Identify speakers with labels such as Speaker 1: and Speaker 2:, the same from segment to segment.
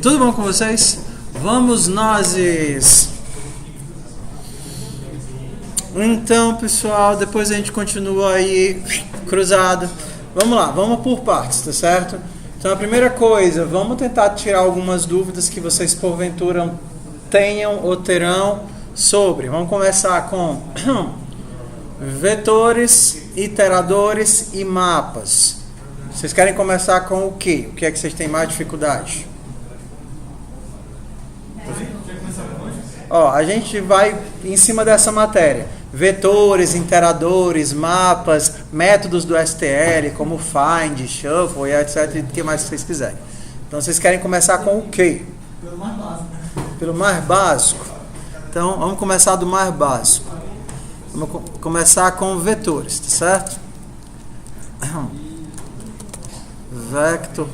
Speaker 1: Tudo bom com vocês? Vamos nós! Então, pessoal, depois a gente continua aí cruzado. Vamos lá, vamos por partes, tá certo? Então, a primeira coisa, vamos tentar tirar algumas dúvidas que vocês porventura tenham ou terão sobre. Vamos começar com vetores, iteradores e mapas. Vocês querem começar com o quê? O que é que vocês têm mais dificuldade? Ó, a gente vai em cima dessa matéria. Vetores, iteradores, mapas, métodos do STL, como find, shuffle, etc. E o que mais vocês quiserem. Então, vocês querem começar com o quê?
Speaker 2: Pelo mais básico.
Speaker 1: Pelo mais básico. Então, vamos começar do mais básico. Vamos começar com vetores, tá certo? Vector.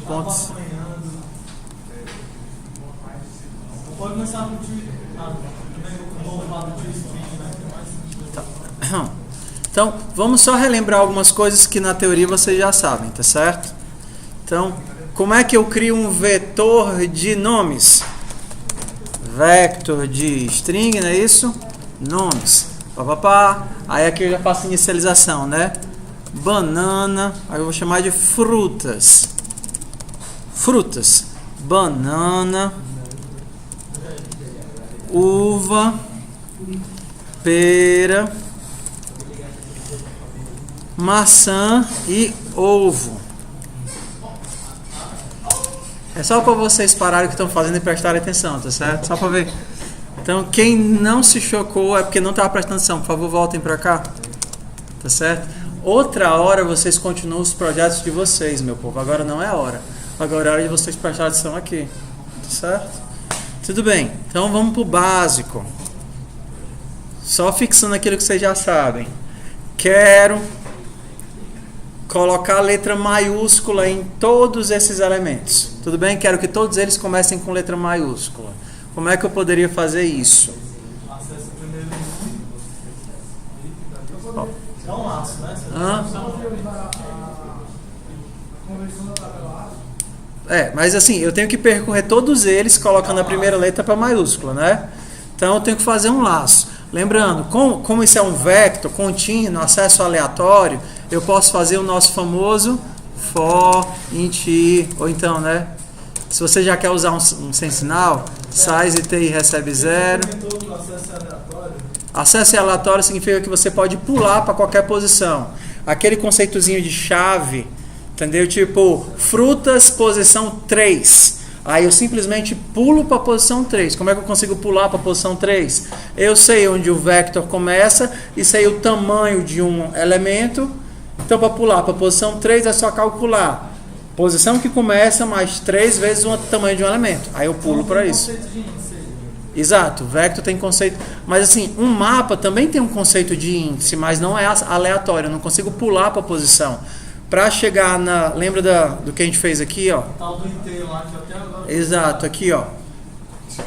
Speaker 2: Pode começar com o tio.
Speaker 1: Então, vamos só relembrar algumas coisas que na teoria vocês já sabem, tá certo? Então, como é que eu crio um vetor de nomes? Vector de string, não é isso? Nomes. Papapá. Aí aqui eu já faço inicialização, né? Banana. Aí eu vou chamar de frutas. Frutas. Banana. Uva. Pera. Maçã e ovo. É só para vocês pararem o que estão fazendo e prestarem atenção, tá certo? Só para ver. Então, quem não se chocou é porque não estava prestando atenção. Por favor, voltem para cá. Tá certo? Outra hora vocês continuam os projetos de vocês, meu povo. Agora não é a hora. Agora é a hora de vocês prestarem atenção aqui. Tá certo? Tudo bem. Então, vamos para o básico. Só fixando aquilo que vocês já sabem. Quero colocar a letra maiúscula em todos esses elementos. Tudo bem? Quero que todos eles comecem com letra maiúscula. Como é que eu poderia fazer isso?
Speaker 2: Acessa primeiro. É um laço, né?
Speaker 1: Mas assim, eu tenho que percorrer todos eles colocando a primeira letra para maiúscula, né? Então eu tenho que fazer um laço. Lembrando, como isso é um vector contínuo, acesso aleatório, eu posso fazer o nosso famoso for int i, ou então, né? Se você já quer usar um sem sinal, size ti recebe 0. Acesso aleatório significa que você pode pular para qualquer posição. Aquele conceitozinho de chave, entendeu? Tipo, frutas, posição 3. Aí eu simplesmente pulo para a posição 3. Como é que eu consigo pular para a posição 3? Eu sei onde o vector começa e sei o tamanho de um elemento. Então, para pular para a posição 3 é só calcular. Posição que começa mais 3 vezes o tamanho de um elemento. Aí eu pulo para isso. Exato, vector tem conceito. Mas assim, um mapa também tem um conceito de índice, mas não é aleatório. Eu não consigo pular para a posição. Para chegar na... Lembra do que a gente fez aqui, ó?
Speaker 2: Tal do inteiro lá que até agora.
Speaker 1: Exato, aqui, ó.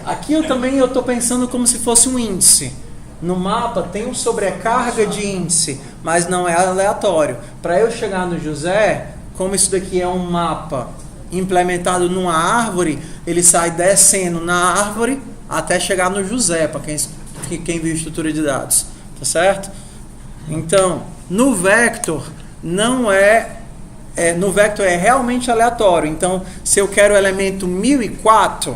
Speaker 1: Aqui eu estou pensando como se fosse um índice. No mapa tem um sobrecarga de índice, mas não é aleatório. Para eu chegar no José, como isso daqui é um mapa implementado numa árvore, ele sai descendo na árvore até chegar no José, para quem viu estrutura de dados. Tá certo? Então, no vector... no vector é realmente aleatório. Então, se eu quero o elemento 1004,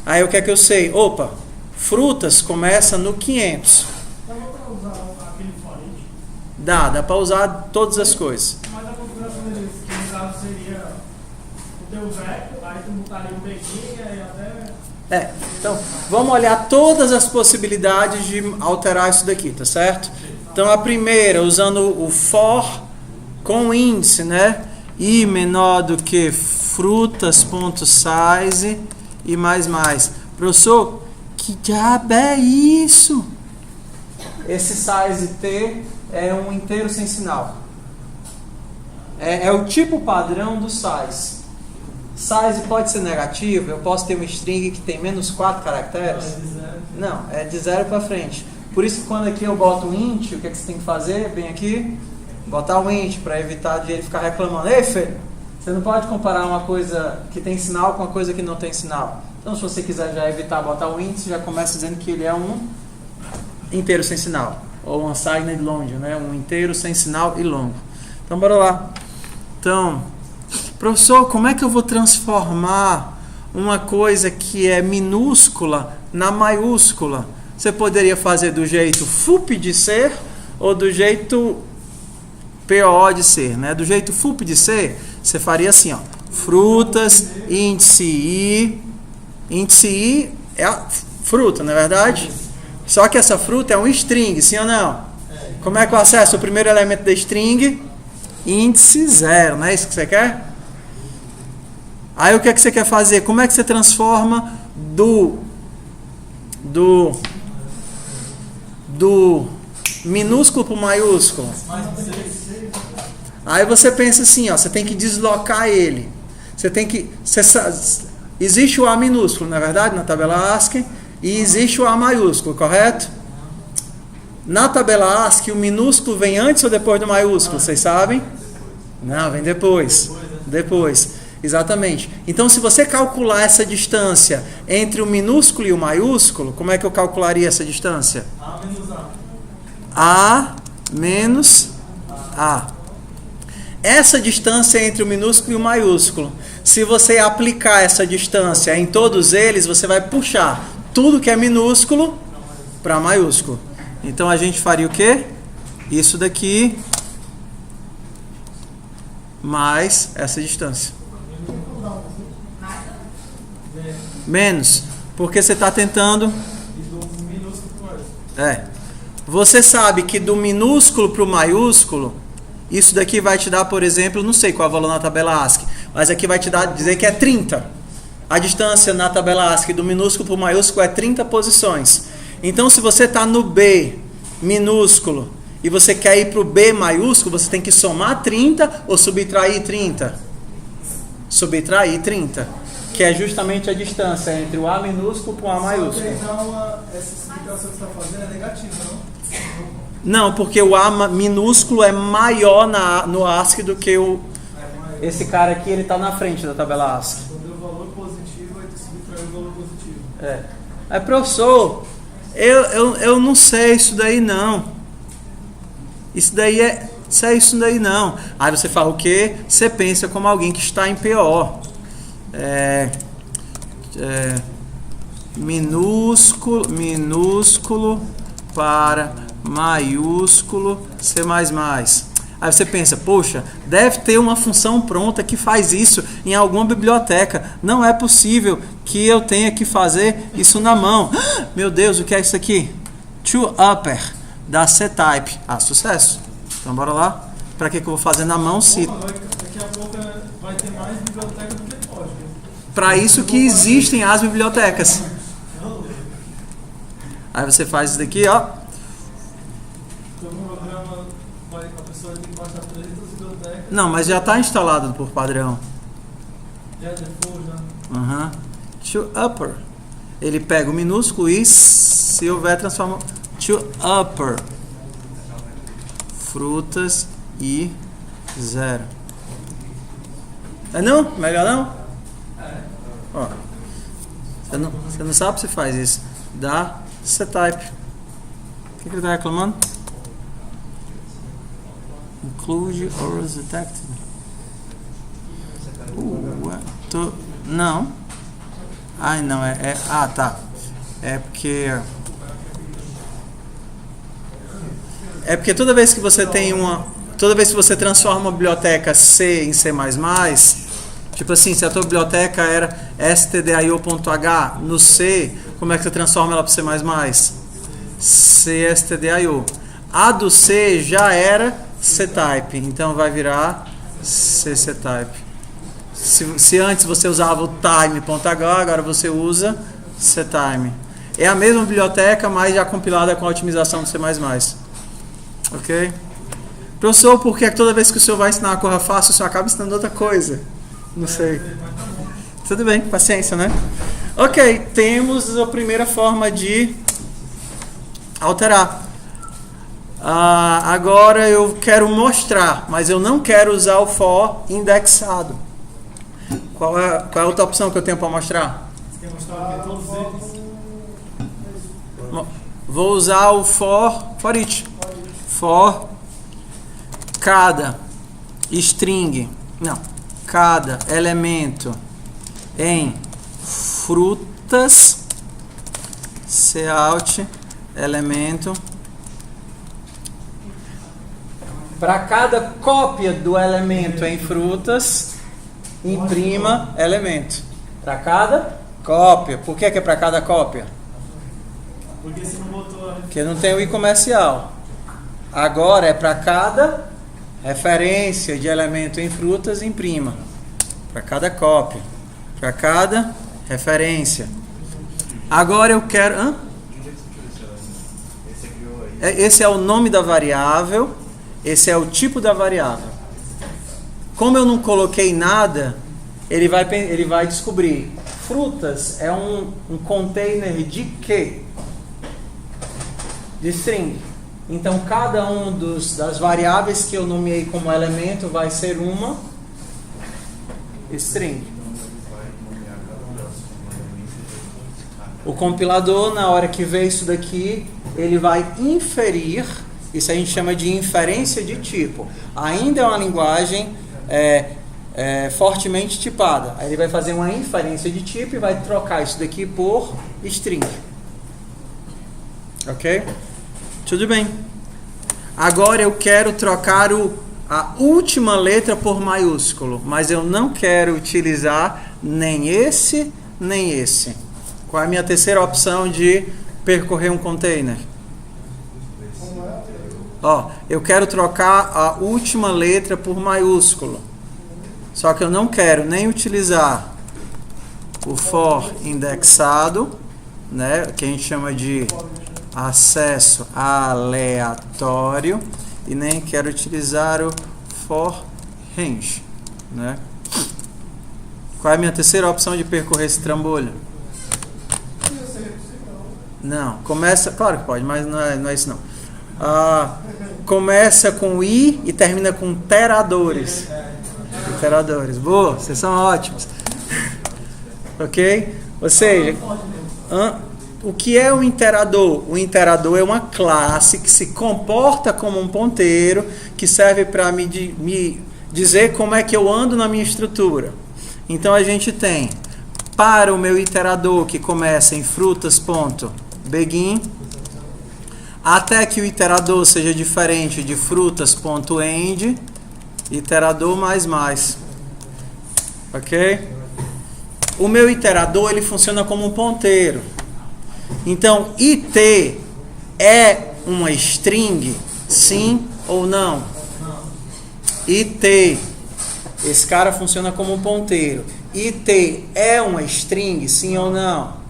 Speaker 1: aí o que é que eu sei? Opa, frutas começa no 500.
Speaker 2: Dá para usar aquele forint?
Speaker 1: Dá para usar todas as coisas.
Speaker 2: Mas a configuração deles, que no caso seria o teu vector, aí tu botaria um bequinho e até...
Speaker 1: Então, vamos olhar todas as possibilidades de alterar isso daqui, tá certo? Então, a primeira, usando o for com índice, né? I menor do que frutas.size e mais. Professor, que diabo é isso? Esse size t é um inteiro sem sinal. É o tipo padrão do size. Size pode ser negativo, eu posso ter uma string que tem menos 4 caracteres? Não, é de 0 para frente. Por isso que quando aqui eu boto um int, o que você tem que fazer? Bem aqui, botar um int para evitar de ele ficar reclamando. Ei, filho, você não pode comparar uma coisa que tem sinal com uma coisa que não tem sinal. Então, se você quiser já evitar botar o índice, já começa dizendo que ele é um inteiro sem sinal, ou unsigned long, né? Um inteiro sem sinal e longo. Então, bora lá. Então, professor, como é que eu vou transformar uma coisa que é minúscula na maiúscula? Você poderia fazer do jeito FUP de ser ou do jeito PO de ser, né? Do jeito FUP de ser, você faria assim, ó. Frutas, índice I. Índice I é a fruta, não é verdade? Só que essa fruta é um string, sim ou não? Como é que eu acesso o primeiro elemento da string? Índice 0, não é isso que você quer? Aí o que é que você quer fazer? Como é que você transforma do minúsculo para o maiúsculo? Aí você pensa assim, ó, você tem que deslocar ele. Você tem que... existe o A minúsculo, não é verdade? Na tabela ASCII. E existe o A maiúsculo, correto? Na tabela ASCII, o minúsculo vem antes ou depois do maiúsculo? Vocês sabem? Não, vem depois. Depois. Exatamente. Então, se você calcular essa distância entre o minúsculo e o maiúsculo, como é que eu calcularia essa distância?
Speaker 2: A menos A.
Speaker 1: A menos A. Essa distância entre o minúsculo e o maiúsculo, se você aplicar essa distância em todos eles, você vai puxar tudo que é minúsculo para maiúsculo. Então, a gente faria o quê? Isso daqui mais essa distância. Menos, porque você está tentando... Você sabe que do minúsculo para o maiúsculo, isso daqui vai te dar, por exemplo, não sei qual é o valor na tabela ASCII, mas aqui vai te dar, dizer que é 30. A distância na tabela ASCII do minúsculo para o maiúsculo é 30 posições. Então, se você está no B minúsculo e você quer ir para o B maiúsculo, você tem que somar 30 ou subtrair 30? Subtrair 30, que é justamente a distância entre o A minúsculo para o A maiúsculo.
Speaker 2: Então, essa explicação que você está fazendo é negativa, não?
Speaker 1: Não, porque o A minúsculo é maior no ASCII do que esse cara aqui, ele está na frente da tabela ASCII.
Speaker 2: Quando o valor positivo, vai ter que subtrair o valor positivo.
Speaker 1: Aí, professor, eu não sei isso daí não. Isso daí não. Aí você fala o quê? Você pensa como alguém que está em PO. Minúsculo para maiúsculo C++. Aí você pensa, poxa, deve ter uma função pronta que faz isso em alguma biblioteca. Não é possível que eu tenha que fazer isso na mão. Meu Deus, o que é isso aqui? ToUpper da C-Type. Sucesso. Então bora lá. Para que eu vou fazer na mão se...
Speaker 2: Daqui a pouco vai ter mais biblioteca do que código.
Speaker 1: Para isso que existem as bibliotecas. Aí você faz isso daqui, ó.
Speaker 2: Então o programa a pessoa tem que baixar 300 bibliotecas.
Speaker 1: Não, mas já está instalado por padrão.
Speaker 2: Default, né?
Speaker 1: ToUpper. Ele pega o minúsculo e, se houver, transforma ToUpper. Frutas e 0. Não? Melhor não? Ó. Você não sabe se faz isso. Dá C-Type. O que ele está reclamando? Include errors detected. Não. Ai, não. Tá. É porque toda vez que você tem toda vez que você transforma uma biblioteca C em C++, tipo assim, se a tua biblioteca era stdio.h no C, como é que você transforma ela para C++? C-stdio. A do C já era C-Type, então vai virar C-Type. Se antes você usava o time.h, agora você usa C-Time. É a mesma biblioteca, mas já compilada com a otimização do C++. Ok? Professor, por que toda vez que o senhor vai ensinar uma coisa fácil, o senhor acaba ensinando outra coisa? Não sei. Tudo bem, paciência, né? Ok, temos a primeira forma de alterar. Agora eu quero mostrar, mas eu não quero usar o for indexado. Qual é a outra opção que eu tenho para mostrar?
Speaker 2: Quer mostrar o que? Todos eles?
Speaker 1: Vou usar o for each. For cada string, não, cada elemento em frutas, cout elemento, para cada cópia do elemento em frutas, imprima elemento. Para cada cópia. Por que é para cada cópia?
Speaker 2: Porque você não botou.
Speaker 1: Porque não tem o i comercial. Agora é para cada referência de elemento em frutas, imprima. Para cada cópia. Para cada referência. Agora eu quero... Hã? Esse é o nome da variável. Esse é o tipo da variável. Como eu não coloquei nada, ele vai descobrir. Frutas é um container de quê? De string. Então, cada um das variáveis que eu nomeei como elemento vai ser uma string. O compilador, na hora que vê isso daqui, ele vai inferir. Isso a gente chama de inferência de tipo. Ainda é uma linguagem fortemente tipada. Aí ele vai fazer uma inferência de tipo e vai trocar isso daqui por string. Ok? Tudo bem. Agora eu quero trocar a última letra por maiúsculo, mas eu não quero utilizar nem esse, nem esse. Qual é a minha terceira opção de percorrer um container? Eu quero trocar a última letra por maiúsculo. Só que eu não quero nem utilizar o for indexado, né, que a gente chama de acesso aleatório, e nem quero utilizar o for range, né? Qual é a minha terceira opção de percorrer esse trambolho? Não, começa, claro que pode, mas não é isso não. Começa com i e termina com iteradores. Iteradores, boa, vocês são ótimos. Ok? Ou seja, o que é o iterador? O iterador é uma classe que se comporta como um ponteiro, que serve para me dizer como é que eu ando na minha estrutura. Então a gente tem, para o meu iterador que começa em frutas.begin, até que o iterador seja diferente de frutas.end, iterador mais. Ok? O meu iterador, ele funciona como um ponteiro. Então, it é uma string, sim ou não? It, esse cara funciona como um ponteiro. It é uma string, sim ou não?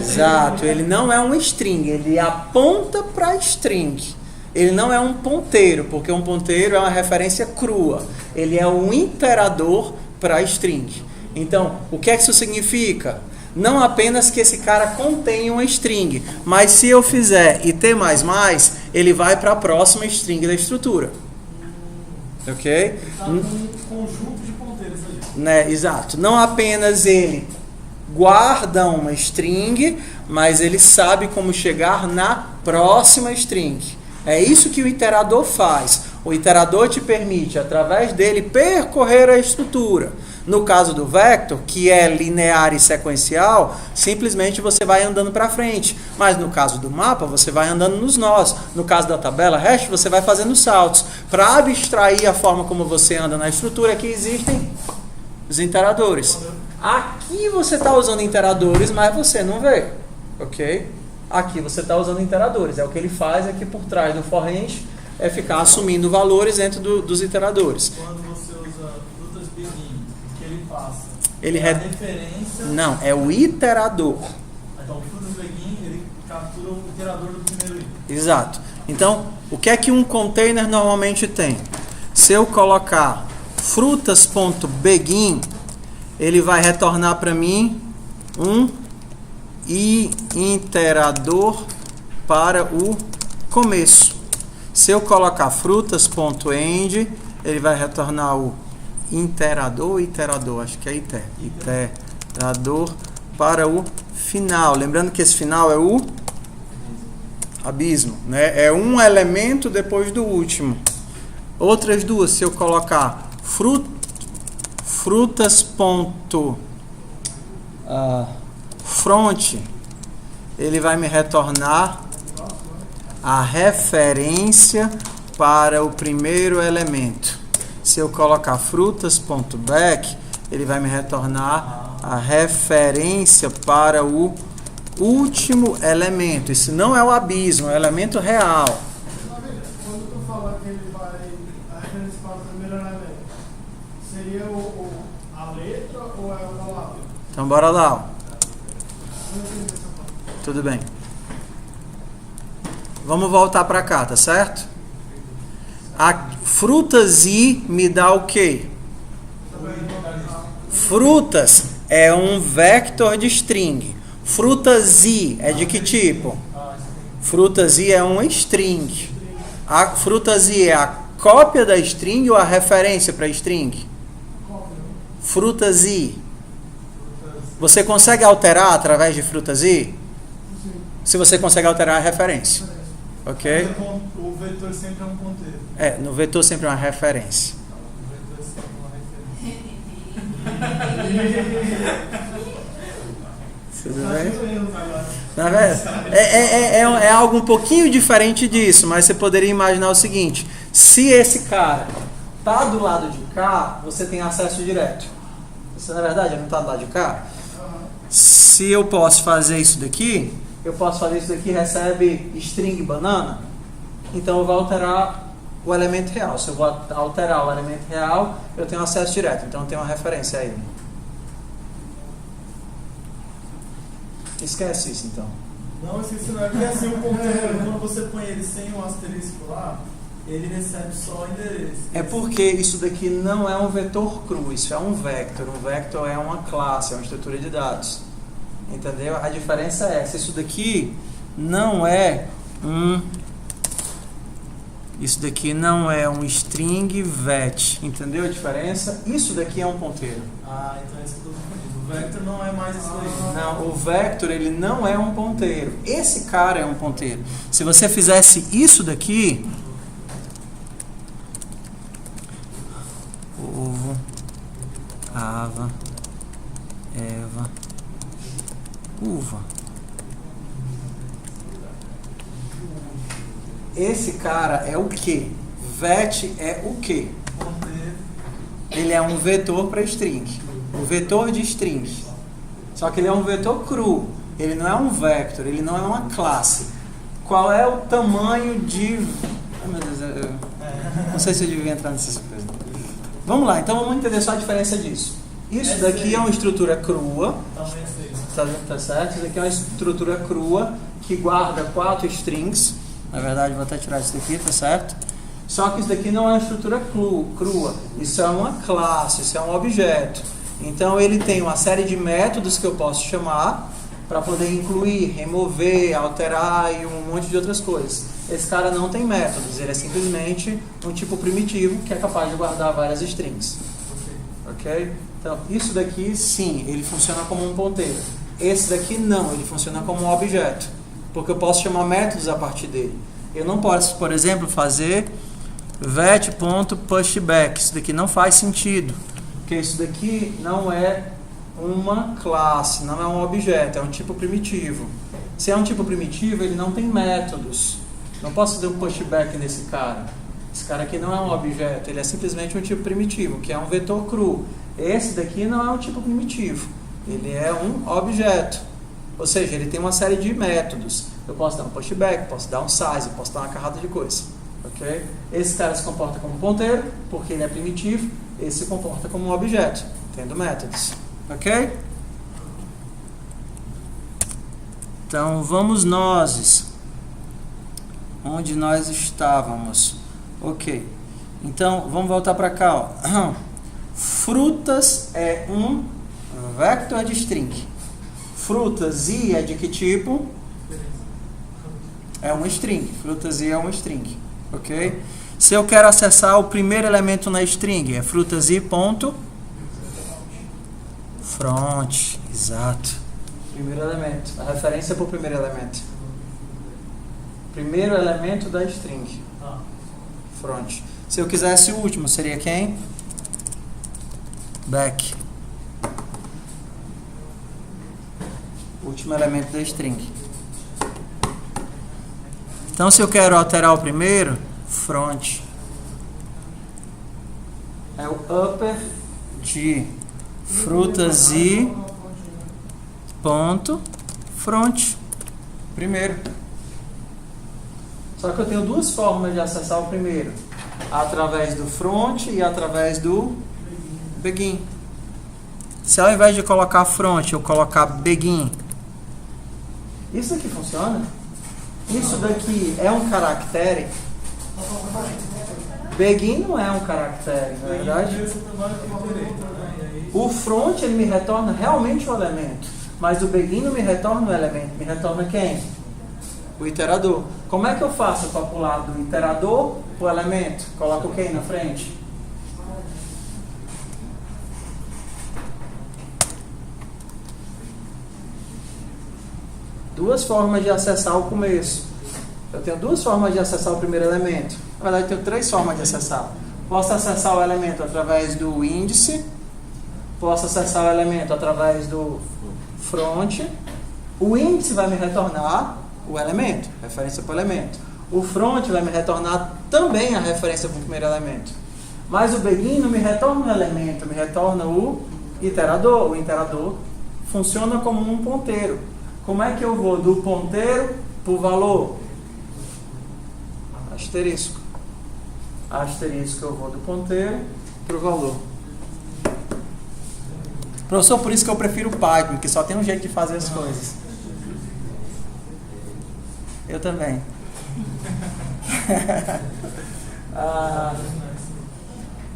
Speaker 1: Exato, ele não é um string, ele aponta para string. Ele não é um ponteiro, porque um ponteiro é uma referência crua. Ele é um iterador para string. Então, o que é que isso significa? Não apenas que esse cara contém uma string, mas se eu fizer it++, ele vai para a próxima string da estrutura. Ok?
Speaker 2: Está num conjunto de ponteiros ali.
Speaker 1: Né? Exato. Não apenas ele guarda uma string, mas ele sabe como chegar na próxima string. É isso que o iterador faz. O iterador te permite, através dele, percorrer a estrutura. No caso do vector, que é linear e sequencial, simplesmente você vai andando para frente. Mas no caso do mapa, você vai andando nos nós. No caso da tabela hash, você vai fazendo saltos. Para abstrair a forma como você anda na estrutura, aqui existem os iteradores. Aqui você está usando iteradores, mas você não vê. Ok? Aqui você está usando iteradores. É o que ele faz aqui por trás do for range, é ficar assumindo valores dentro dos iteradores.
Speaker 2: Quando você usa frutas begin, o que ele passa?
Speaker 1: Ele
Speaker 2: a referência...
Speaker 1: Não, é o iterador.
Speaker 2: Então, frutas begin, ele captura o iterador do primeiro item.
Speaker 1: Exato. Então, o que é que um container normalmente tem? Se eu colocar frutas.begin, ele vai retornar para mim um iterador para o começo. Se eu colocar frutas.end, ele vai retornar o iterador, acho que é gerador para o final. Lembrando que esse final é o abismo, né? É um elemento depois do último. Outras duas, se eu colocar frutas.front, ele vai me retornar a referência para o primeiro elemento. Se eu colocar frutas.back, ele vai me retornar a referência para o último elemento. Isso não é o abismo, é o elemento real.
Speaker 2: Quando tu fala que ele vai a referência para o primeiro elemento, seria a letra ou é a palavra?
Speaker 1: Então bora lá. Tudo bem. Vamos voltar para cá, tá certo? A frutas i me dá o quê? Frutas é um vector de string. Frutas i é de que tipo? Frutas i é um string. A frutas i é a cópia da string ou a referência para a string? Frutas i. Você consegue alterar através de frutas i? Se você consegue alterar a referência. Ok?
Speaker 3: O vetor sempre é um ponteiro.
Speaker 1: É, no vetor sempre é uma referência.
Speaker 3: O vetor sempre é uma referência.
Speaker 1: Tudo bem? Na verdade, é algo um pouquinho diferente disso, mas você poderia imaginar o seguinte: se esse cara tá do lado de cá, você tem acesso direto. Isso na verdade ele não está do lado de cá. Se eu posso fazer isso daqui, recebe string banana, então eu vou alterar o elemento real. Se eu vou alterar o elemento real, eu tenho acesso direto, então eu tenho uma referência a ele. Esquece isso então.
Speaker 3: Não, esqueci não. É porque assim o ponteiro, quando você põe ele sem o asterisco lá, ele recebe só o endereço.
Speaker 1: É porque isso daqui não é um vetor cru, isso é um vector. Um vector é uma classe, é uma estrutura de dados. Entendeu? A diferença é essa. Isso daqui não é um string vet. Entendeu a diferença? Isso daqui é um ponteiro.
Speaker 3: Ah, então é isso que eu tô confundindo. O vector não é mais isso aí.
Speaker 1: Não, o vector ele não é um ponteiro. Esse cara é um ponteiro. Se você fizesse isso daqui, ovo, ava, eva, uva. Esse cara é o quê? Vet é o quê? Ele é um vetor para string. Um vetor de string. Só que ele é um vetor cru. Ele não é um vector, ele não é uma classe. Qual é o tamanho de... Ai, meu Deus, eu não sei se eu devia entrar nessas coisas. Vamos lá, então vamos entender só a diferença disso. Isso daqui é uma estrutura crua. Tá certo? Isso aqui é uma estrutura crua que guarda 4 strings. Na verdade, vou até tirar isso daqui, tá certo? Só que isso daqui não é uma estrutura crua. Isso é uma classe, isso é um objeto. Então ele tem uma série de métodos que eu posso chamar para poder incluir, remover, alterar e um monte de outras coisas. Esse cara não tem métodos, ele é simplesmente um tipo primitivo que é capaz de guardar várias strings. Ok? Então isso daqui sim, ele funciona como um ponteiro. Esse daqui não, ele funciona como um objeto, porque eu posso chamar métodos a partir dele. Eu não posso, por exemplo, fazer vet.pushback. Isso daqui não faz sentido, porque isso daqui não é uma classe, não é um objeto, é um tipo primitivo. Se é um tipo primitivo, ele não tem métodos. Não posso fazer um pushback nesse cara. Esse cara aqui não é um objeto, ele é simplesmente um tipo primitivo, que é um vetor cru. Esse daqui não é um tipo primitivo, ele é um objeto. Ou seja, ele tem uma série de métodos. Eu posso dar um pushback, posso dar um size, posso dar uma carrada de coisas. Okay? Esse cara se comporta como ponteiro, porque ele é primitivo. Esse se comporta como um objeto, tendo métodos. Ok? Então, vamos nós. Onde nós estávamos. Ok. Então, vamos voltar para cá. Ó. Frutas é um vector de string. Frutas i é de que tipo? É um string. Frutas i é um string. Ok? Se eu quero acessar o primeiro elemento na string, é frutas i ponto Front, exato. Primeiro elemento. A referência para o primeiro elemento. Primeiro elemento da string. Front. Se eu quisesse o último, seria quem? Back. Último elemento da string. Então, se eu quero alterar o primeiro, front. É o upper de frutas e ponto front. Primeiro. Só que eu tenho duas formas de acessar o primeiro. Através do front e através do begin. Se ao invés de colocar front, eu colocar begin, isso aqui funciona? Isso daqui é um caractere? Begin não é um caractere, na verdade. O front ele me retorna realmente o elemento, mas o begin não me retorna o elemento, me retorna quem? O iterador. Como é que eu faço para pular do iterador para o elemento? Coloco quem na frente? Duas formas de acessar o começo. Eu tenho duas formas de acessar o primeiro elemento. Na verdade, eu tenho três formas de acessar. Posso acessar o elemento através do índice. Posso acessar o elemento através do front. O índice vai me retornar o elemento, referência para o elemento. O front vai me retornar também a referência para o primeiro elemento. Mas o begin não me retorna o elemento, me retorna o iterador. O iterador funciona como um ponteiro. Como é que eu vou do ponteiro para o valor? Asterisco. Asterisco, eu vou do ponteiro para o valor. Professor, por isso que eu prefiro o Python, que só tem um jeito de fazer as coisas. Eu também.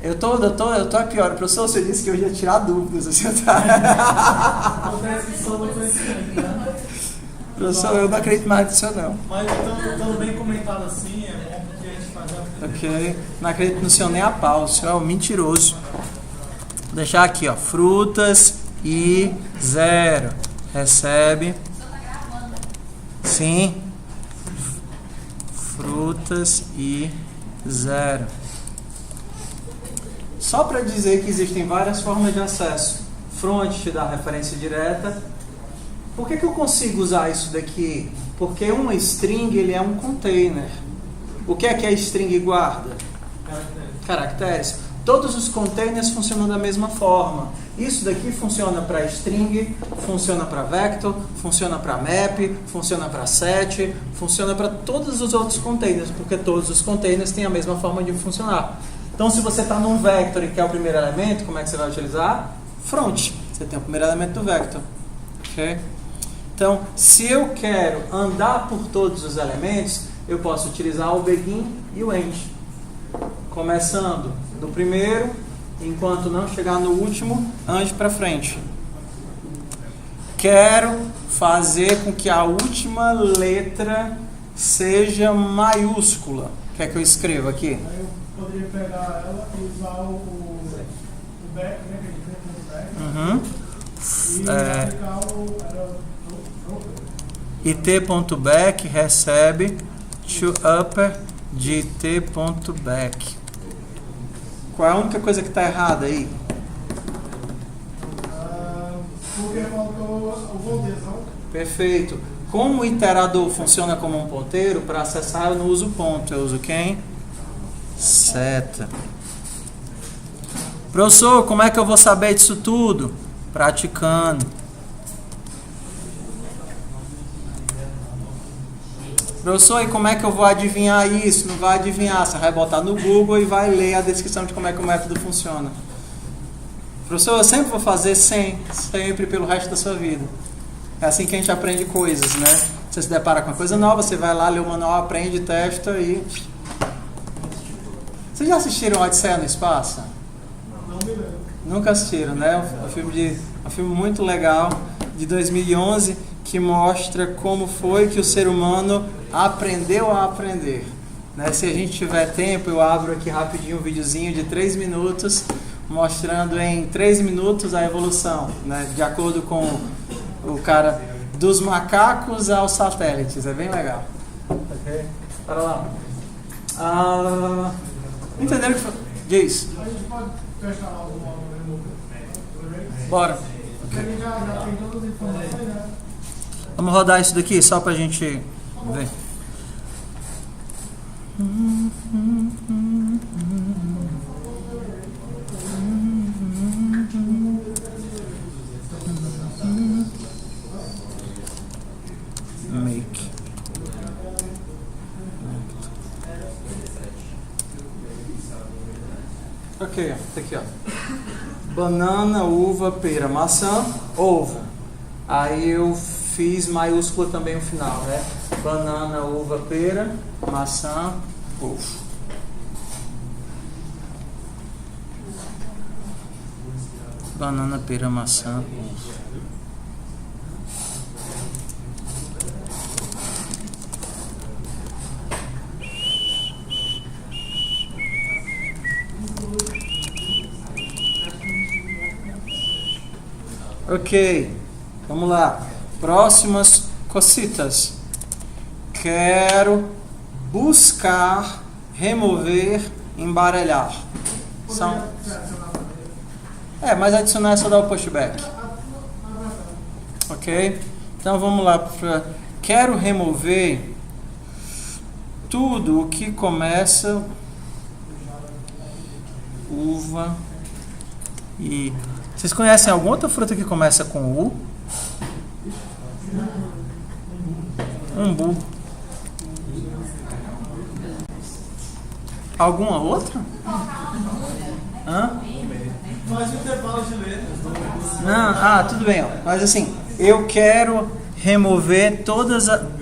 Speaker 1: Eu tô aqui, olha, professor, você disse que eu ia tirar dúvidas. Assim, professor, eu não acredito mais nisso não.
Speaker 3: Mas estando bem comentado assim, é bom porque a gente faz a...
Speaker 1: Ok, não acredito no senhor nem a pau, o senhor é um mentiroso. Vou deixar aqui, ó, frutas e 0. Recebe. Sim. Frutas e 0. Só para dizer que existem várias formas de acesso. Front te dá referência direta. Por que eu consigo usar isso daqui? Porque uma string ele é um container. O que a string guarda? Caracteres. Todos os containers funcionam da mesma forma. Isso daqui funciona para string, funciona para vector, funciona para map, funciona para set, funciona para todos os outros containers, porque todos os containers têm a mesma forma de funcionar. Então, se você está num vector e quer o primeiro elemento, como é que você vai utilizar? Front. Você tem o primeiro elemento do vector. Ok? Então, se eu quero andar por todos os elementos, eu posso utilizar o begin e o end. Começando do primeiro, enquanto não chegar no último, ande para frente. Quero fazer com que a última letra seja maiúscula. Quer que eu escreva aqui?
Speaker 2: Aí eu poderia pegar ela e usar o back, né, que a gente tem no back, e aplicar o
Speaker 1: it.back recebe to upper de it.back. Qual é a única coisa que está errada aí?
Speaker 2: Porque faltou o ponteiro, não?
Speaker 1: Perfeito. Como o iterador funciona como um ponteiro, para acessar eu não uso ponto, eu uso quem? Seta. Professor, como é que eu vou saber disso tudo? Praticando. Professor, e como é que eu vou adivinhar isso? Não vai adivinhar, você vai botar no Google e vai ler a descrição de como é que o método funciona. Professor, eu sempre vou fazer sempre pelo resto da sua vida. É assim que a gente aprende coisas, né? Você se depara com uma coisa nova, você vai lá, lê o manual, aprende, testa e... Vocês já assistiram Odisseia no Espaço?
Speaker 2: Não me lembro.
Speaker 1: Nunca assistiram, né? Um filme muito legal, de 2011, que mostra como foi que o ser humano aprendeu a aprender. Né? Se a gente tiver tempo, eu abro aqui rapidinho um videozinho de 3 minutos, mostrando em 3 minutos a evolução, né? De acordo com o cara dos macacos aos satélites. É bem legal. Ok? Para lá. Entenderam o que foi? Diz.
Speaker 2: A gente pode testar lá o modo remover.
Speaker 1: Bora.
Speaker 2: Porque ele já tem todas as informações, né?
Speaker 1: Vamos rodar isso daqui só pra gente ver. Make. Ok, tá aqui, ó. Banana, uva, pera, maçã, ovo. Aí eu fiz maiúscula também o final, né? Banana, uva, pera, maçã, ovo. Banana, pera, maçã, ovo. Ok, vamos lá. Próximas cositas. Quero buscar, remover, embaralhar. São... mas adicionar é só dar o pushback. Ok? Então vamos lá. Quero remover tudo o que começa uva e... Vocês conhecem alguma outra fruta que começa com U? Umbu. Alguma outra? Hã?
Speaker 3: Faz um intervalo de letras.
Speaker 1: Não, tudo bem. Ó. Mas assim, eu quero remover todas as...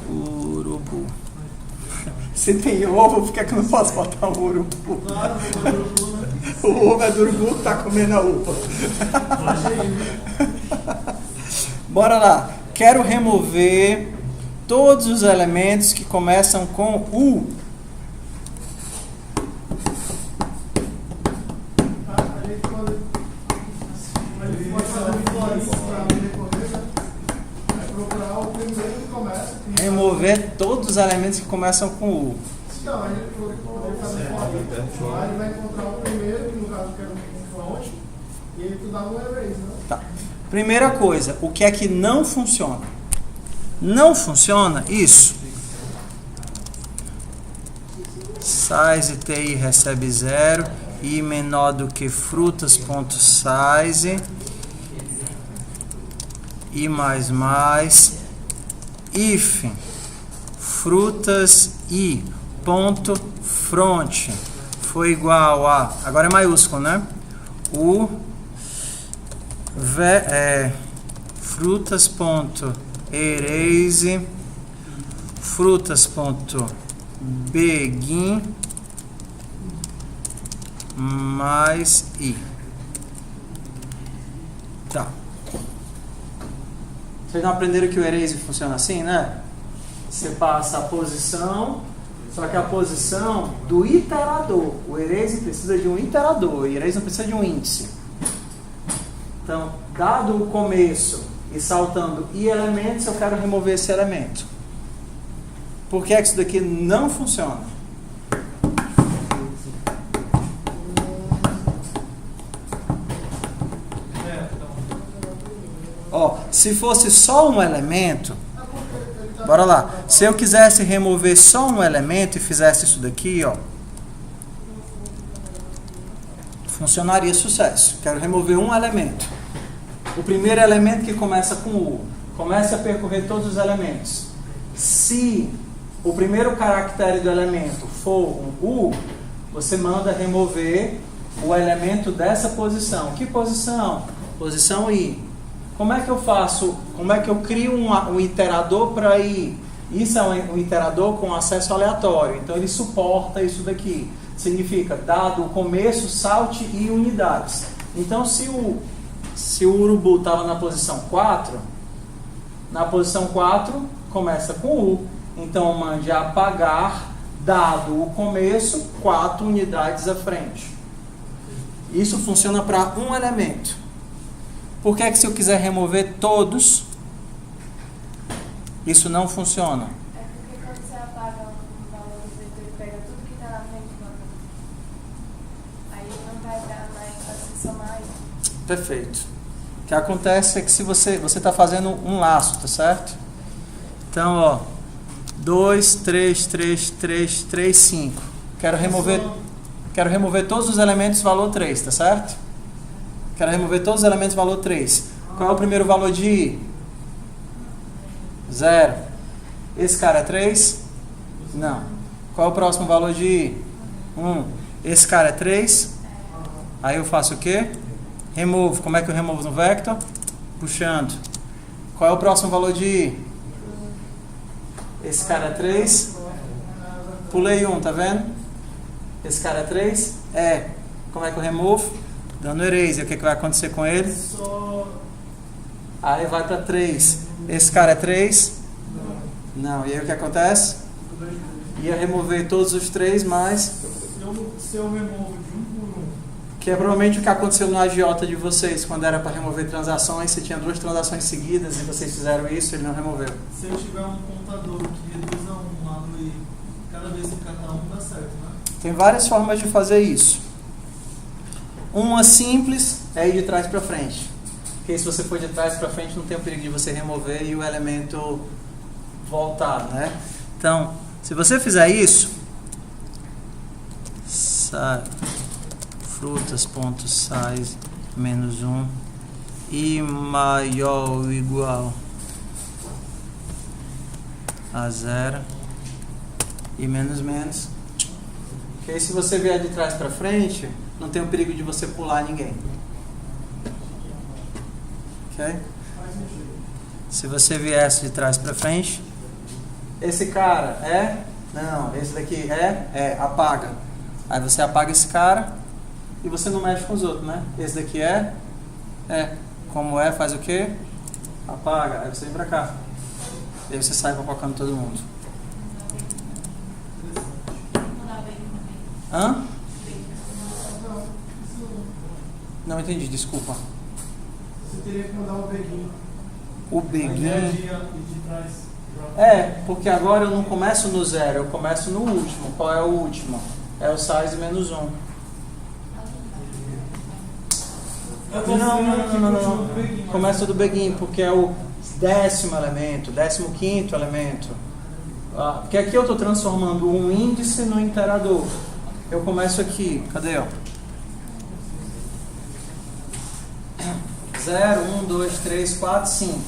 Speaker 1: Urubu. Se tem ovo, por que eu não posso botar um urubu?
Speaker 3: Claro, o urubu, né?
Speaker 1: O ovo é do urubu que tá comendo a uva. Bora lá. Quero remover todos os elementos que começam com U. Remover todos os elementos que começam com U.
Speaker 2: Então, a gente poderia fazer for. Aí ele vai encontrar o primeiro, que no caso que era um front, e aí tu dá um erase, né?
Speaker 1: Tá. Primeira coisa, o que é que não funciona? Não funciona isso. Size TI recebe 0 e menor do que frutas.size e mais if frutas i ponto front foi igual a, agora é maiúsculo, né? O frutas.erase frutas.begin mais i. Tá. Vocês não aprenderam que o erase funciona assim, né? Você passa a posição, só que a posição do iterador. O erase precisa de um iterador, o erase não precisa de um índice. Então, dado o começo e saltando i elementos, eu quero remover esse elemento. Por que é que isso daqui não funciona? Ó, se fosse só um elemento, bora lá. Se eu quisesse remover só um elemento e fizesse isso daqui, ó, funcionaria sucesso. Quero remover um elemento. O primeiro elemento que começa com U. Comece a percorrer todos os elementos. Se o primeiro caractere do elemento for um U, você manda remover o elemento dessa posição. Que posição? Posição I. Como é que eu faço? Como é que eu crio um iterador para I? Isso é um iterador com acesso aleatório. Então ele suporta isso daqui. Significa, dado o começo, salte I unidades. Então se o urubu estava na posição 4, Na posição 4, começa com U. Então, mande apagar, dado o começo, 4 unidades à frente. Isso funciona para um elemento. Por que é que se eu quiser remover todos, isso não funciona?
Speaker 4: É porque quando você apaga um valor do vetor e pega tudo que está na frente, aí não vai dar mais para se somar aí.
Speaker 1: Perfeito. O que acontece é que se você está fazendo um laço, tá certo? Então, ó, 2, 3, 3, 3, 3, 5. Quero remover todos os elementos valor 3, tá certo? Quero remover todos os elementos valor 3. Qual é o primeiro valor de I? 0. Esse cara é 3? Não. Qual é o próximo valor de I? 1. Esse cara é 3? Aí eu faço o quê? Removo. Como é que eu removo no vector? Puxando. Qual é o próximo valor de I? Esse cara é 3? Pulei 1, tá vendo? Esse cara é 3? É. Como é que eu removo? Dando erase. O que vai acontecer com ele? Aí vai para 3. Esse cara é 3? Não. E aí o que acontece? Ia remover todos os 3, mas...
Speaker 2: Se eu removo de 1 por 1.
Speaker 1: Que é provavelmente o que aconteceu no agiota de vocês. Quando era para remover transações, você tinha 2 transações seguidas e vocês fizeram isso, ele não removeu.
Speaker 3: Se eu tiver um contador que reduza 1 lá no I, cada vez que catar 1 dá certo, né?
Speaker 1: Tem várias formas de fazer isso. Uma simples é ir de trás para frente. Porque se você for de trás para frente, não tem o perigo de você remover e o elemento voltar, né? Então, se você fizer isso, frutas.size menos 1 e maior ou igual a 0 e menos menos. Porque aí se você vier de trás para frente, não tem o perigo de você pular ninguém. Ok? Se você viesse de trás para frente, esse cara é? Não, esse daqui é? Apaga. Aí você apaga esse cara e você não mexe com os outros, né? Esse daqui é? Como faz o quê? Apaga. Aí você vem pra cá. E aí você sai papocando todo mundo. Hã? Não entendi, desculpa.
Speaker 2: Você teria que mudar o begin.
Speaker 1: O begin.
Speaker 2: De trás.
Speaker 1: Porque agora eu não começo no 0, eu começo no último. Qual é o último? É o size menos 1. Não. Começa do begin, porque é o 10º elemento, 15º elemento. Porque aqui eu estou transformando um índice no interador. Eu começo aqui, cadê? 0, 1, 2, 3, 4, 5.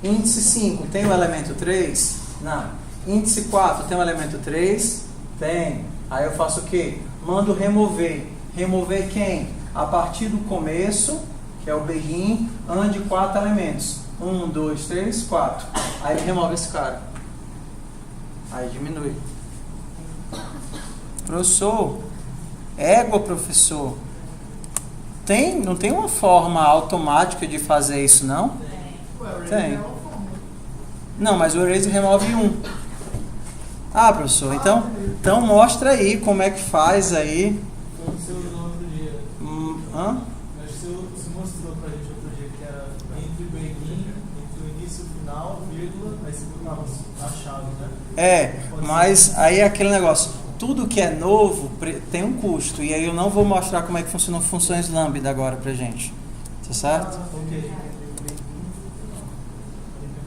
Speaker 1: Índice 5 tem o elemento 3? Não. Índice 4 tem o elemento 3? Tem. Aí eu faço o quê? Mando remover. Remover quem? A partir do começo, que é o begin, ande 4 elementos. 1, 2, 3, 4. Aí ele remove esse cara. Aí diminui. Professor, professor. Não tem uma forma automática de fazer isso, não? Tem. Não, mas o erase remove 1. Professor, então mostra aí como é que faz aí.
Speaker 3: Aconteceu no outro dia. Acho que você mostrou pra gente outro dia que era entre o begin, entre o início e o final, vírgula, aí você botava a chave, né?
Speaker 1: Mas aí é aquele negócio. Tudo que é novo tem um custo. E aí eu não vou mostrar como é que funcionam funções lambda agora pra gente. Tá certo?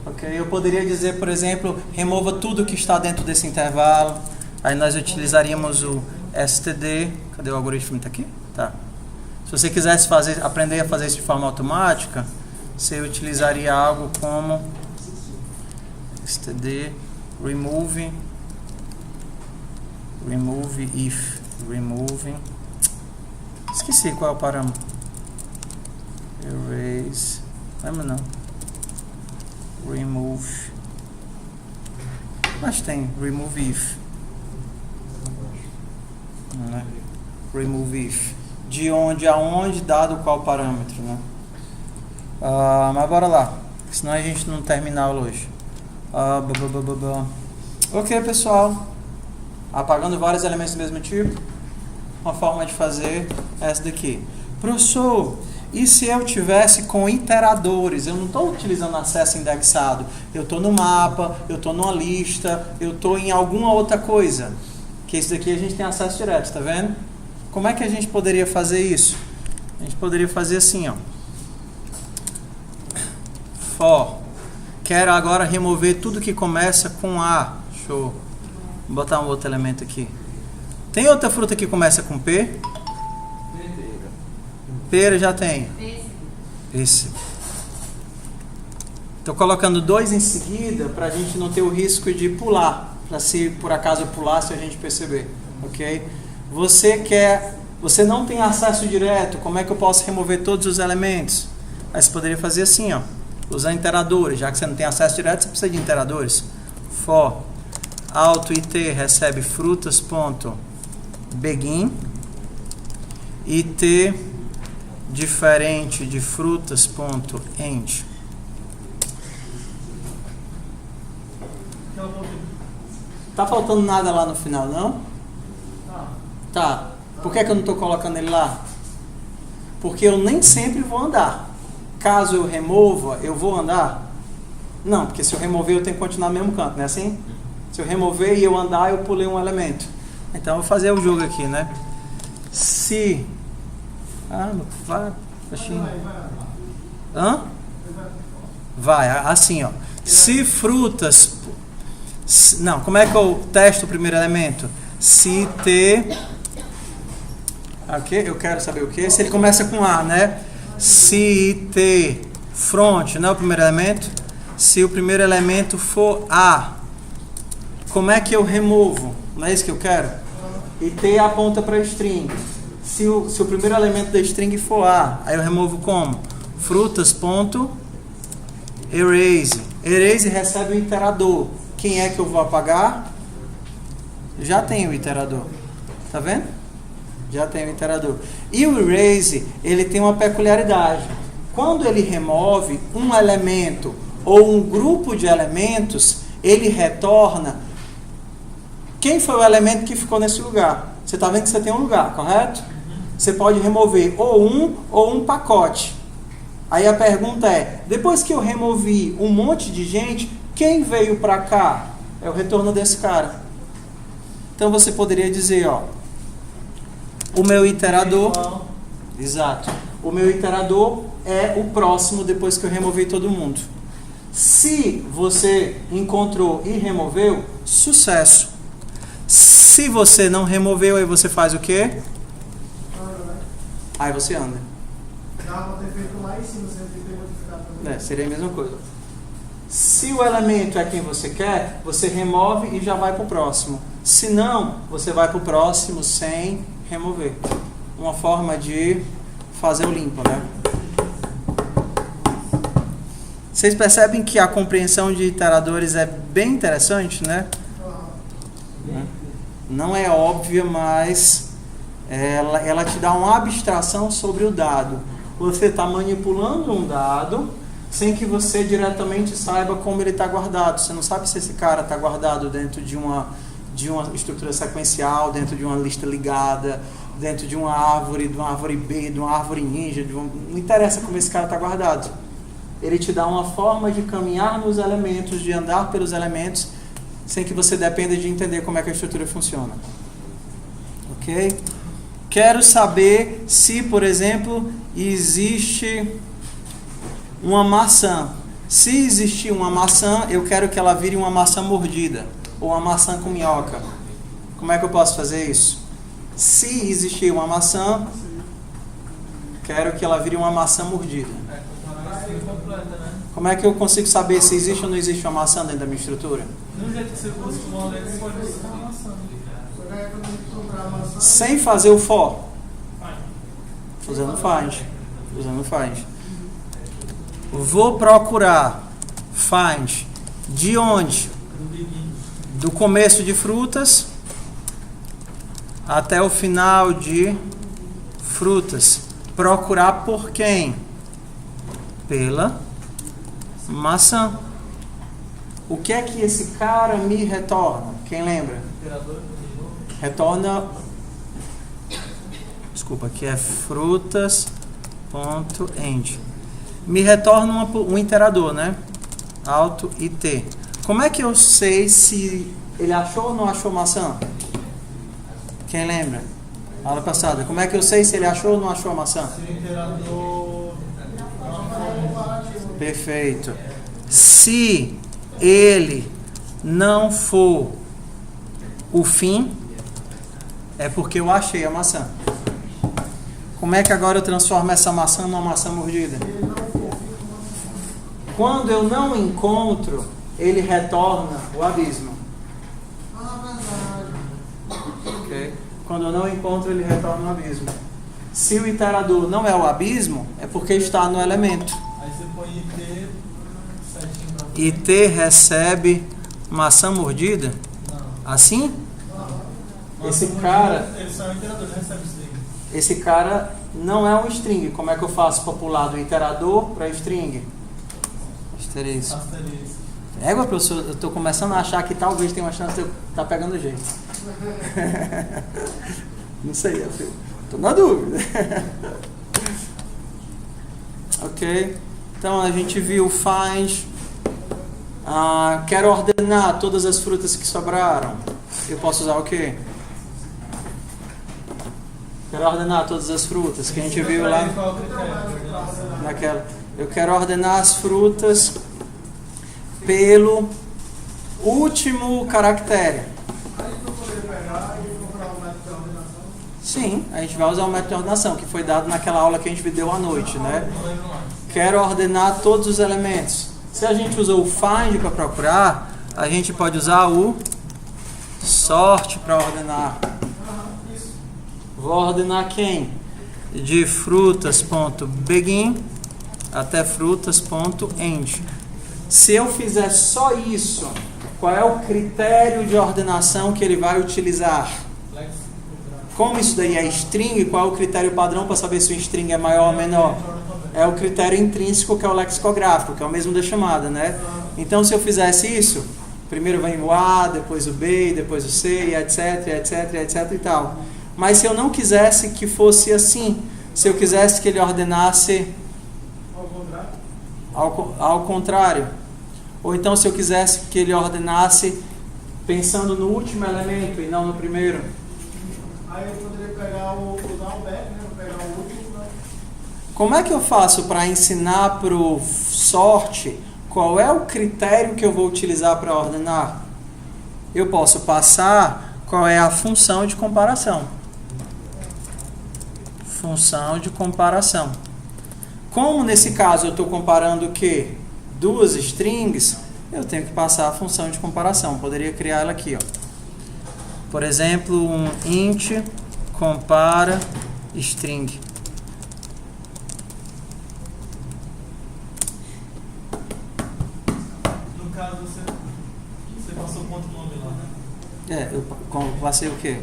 Speaker 1: Ok, eu poderia dizer, por exemplo, remova tudo que está dentro desse intervalo. Aí nós utilizaríamos o std. Cadê o algoritmo? Está aqui? Tá. Se você quisesse aprender a fazer isso de forma automática, você utilizaria algo como std remove if. Esqueci qual é o parâmetro. Erase. Lembra não? Remove. Mas tem remove if. Né? Remove if. De onde a onde, dado qual parâmetro, né? Mas bora lá. senão a gente não termina a aula hoje. Ok, pessoal. Apagando vários elementos do mesmo tipo. Uma forma de fazer essa daqui. Professor, e se eu tivesse com iteradores? Eu não estou utilizando acesso indexado. Eu estou no mapa, eu estou numa lista, eu estou em alguma outra coisa. Que isso daqui a gente tem acesso direto, tá vendo? Como é que a gente poderia fazer isso? A gente poderia fazer assim, ó. For. Quero agora remover tudo que começa com A. Show. Vou botar um outro elemento aqui. Tem outra fruta que começa com P? Pera já tem. Pêssego. Estou colocando 2 em seguida para a gente não ter o risco de pular. Para se por acaso eu pular, se a gente perceber. Ok? Você não tem acesso direto. Como é que eu posso remover todos os elementos? Aí você poderia fazer assim, ó. Usar iteradores. Já que você não tem acesso direto, você precisa de iteradores. For. Auto it recebe frutas.begin. It diferente de frutas.end. Tá faltando nada lá no final, não? Tá. Por que eu não estou colocando ele lá? Porque eu nem sempre vou andar. Caso eu remova, eu vou andar? Não, porque se eu remover eu tenho que continuar no mesmo canto, não é assim? Se eu remover e eu andar, eu pulei um elemento. Então eu vou fazer o jogo aqui, né? Se... vai, baixinho. Hã? Vai, assim, ó. Se frutas... Não, como é que eu testo o primeiro elemento? Se T... Ok, eu quero saber o que? Se ele começa com A, né? Se T front, não é o primeiro elemento? Se o primeiro elemento for A, como é que eu removo? Não é isso que eu quero? E T aponta para string. Se o primeiro elemento da string for A, aí eu removo como? Frutas.erase. Erase recebe o iterador. Quem é que eu vou apagar? Já tem o iterador. Tá vendo? Já tem o iterador. E o erase, ele tem uma peculiaridade. Quando ele remove um elemento ou um grupo de elementos, ele retorna quem foi o elemento que ficou nesse lugar. Você está vendo que você tem um lugar, correto? Você pode remover ou um pacote. Aí a pergunta é, depois que eu removi um monte de gente, quem veio para cá? É o retorno desse cara. Então você poderia dizer, ó, o meu iterador, exato, o meu iterador é o próximo depois que eu removi todo mundo. Se você encontrou e removeu, sucesso. Se você não removeu, aí você faz o quê? Aí você anda.
Speaker 2: Dá para ter feito lá em cima, você tem que ter modificado também.
Speaker 1: Seria a mesma coisa. Se o elemento é quem você quer, você remove e já vai para o próximo. Se não, você vai para o próximo sem remover. Uma forma de fazer o limpo, né? Vocês percebem que a compreensão de iteradores é bem interessante, né? Não é óbvia, mas ela te dá uma abstração sobre o dado. Você está manipulando um dado sem que você diretamente saiba como ele está guardado. Você não sabe se esse cara está guardado dentro de uma estrutura sequencial, dentro de uma lista ligada, dentro de uma árvore B, de uma árvore ninja. Não interessa como esse cara está guardado. Ele te dá uma forma de caminhar nos elementos, de andar pelos elementos, sem que você dependa de entender como é que a estrutura funciona. Ok? Quero saber se, por exemplo, existe uma maçã. Se existir uma maçã, eu quero que ela vire uma maçã mordida, ou uma maçã com minhoca. Como é que eu posso fazer isso? Se existir uma maçã, quero que ela vire uma maçã mordida. Como é que eu consigo saber se existe ou não existe uma maçã dentro da minha estrutura?
Speaker 3: Do jeito que você fosse uma maçã, pode ser uma maçã.
Speaker 1: Sem fazer o for. Usando find. Vou procurar find de onde? Do começo de frutas até o final de frutas. Procurar por quem? Pela maçã. O que é que esse cara me retorna? Quem lembra? Retorna... Desculpa, aqui é frutas.end. Me retorna um iterador, né? Alto IT. Como é que eu sei se ele achou ou não achou maçã? Quem lembra? Aula passada. Como é que eu sei se ele achou ou não achou a maçã? Perfeito. Se ele não for o fim, é porque eu achei a maçã. Como é que agora eu transformo essa maçã numa maçã mordida? Quando eu não encontro, ele retorna o abismo. Okay. Quando eu não encontro, ele retorna o abismo. Se o iterador não é o abismo, é porque está no elemento.
Speaker 3: Aí você põe IT certinho.
Speaker 1: IT recebe maçã mordida?
Speaker 3: Não.
Speaker 1: Assim?
Speaker 3: Não.
Speaker 1: Esse cara...
Speaker 3: Ele só é um iterador, não recebe string.
Speaker 1: Esse cara não é um string. Como é que eu faço para pular do iterador para string? Asterisco. Égua, professor, eu estou começando a achar que talvez tenha uma chance de eu estar pegando jeito. Não sei, estou na dúvida. Ok. Então a gente viu find. Quero ordenar todas as frutas que sobraram. Eu posso usar o quê? Quero ordenar todas as frutas que a gente viu lá naquela. Eu quero ordenar as frutas pelo último caractere. Sim, a gente vai usar o método de ordenação que foi dado naquela aula que a gente deu à noite, né? Quero ordenar todos os elementos. Se a gente usou o find para procurar, a gente pode usar o sort para ordenar. Vou ordenar quem? De frutas.begin até frutas.end. Se eu fizer só isso, qual é o critério de ordenação que ele vai utilizar? Como isso daí é string, qual é o critério padrão para saber se o string é maior ou menor? É o critério intrínseco, que é o lexicográfico, que é o mesmo da chamada, né? Então, se eu fizesse isso, primeiro vem o A, depois o B, depois o C, e etc, etc, etc e tal. Mas se eu não quisesse que fosse assim, se eu quisesse que ele ordenasse ao contrário, ou então se eu quisesse que ele ordenasse pensando no último elemento e não no primeiro.
Speaker 2: Aí eu poderia pegar usar o back, né? Pegar o último, né?
Speaker 1: Como é que eu faço para ensinar para o sort qual é o critério que eu vou utilizar para ordenar? Eu posso passar qual é a função de comparação. Função de comparação. Como nesse caso eu estou comparando o quê? Duas strings, eu tenho que passar a função de comparação. Poderia criar ela aqui, ó. Por exemplo, um int compara string.
Speaker 3: No caso, você passou ponto nome lá, né?
Speaker 1: Eu passei o quê?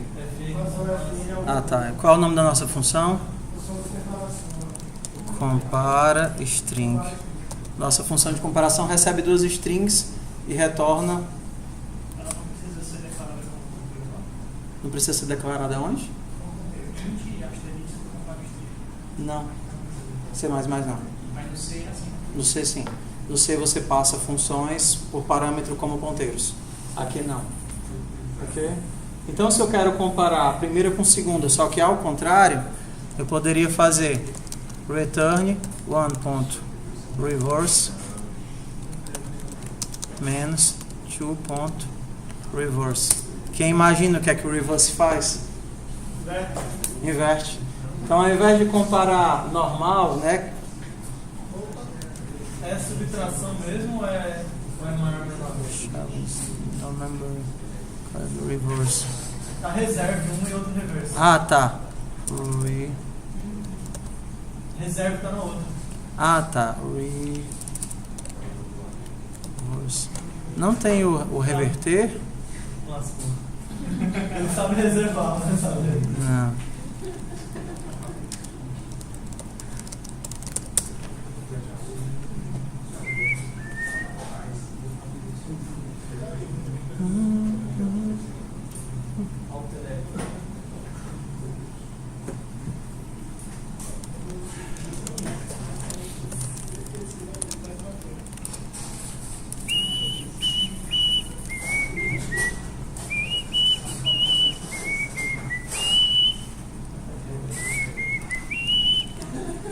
Speaker 1: Ah, tá. Qual é o nome da nossa função? Compara string. Nossa função de comparação recebe duas strings e retorna. Não precisa ser declarada onde? Não. C++ não.
Speaker 5: Mas no C é assim.
Speaker 1: No C sim. No C você passa funções por parâmetro como ponteiros. Aqui não. Ok? Então se eu quero comparar a primeira com a segunda, só que ao contrário, eu poderia fazer return one.reverse menos two.reverse. Quem imagina o que é que o reverse faz? Inverte. Então, ao invés de comparar normal, né?
Speaker 3: É subtração mesmo ou é maior ou menor?
Speaker 1: Não lembro. Reverse.
Speaker 3: Tá reserve um e outro reverse.
Speaker 1: Ah, tá.
Speaker 3: Reserve tá na outra.
Speaker 1: Ah, tá. Reverse. Não tem o reverter?
Speaker 3: Lascou. Ele sabe reservar, não sabe?
Speaker 1: Não.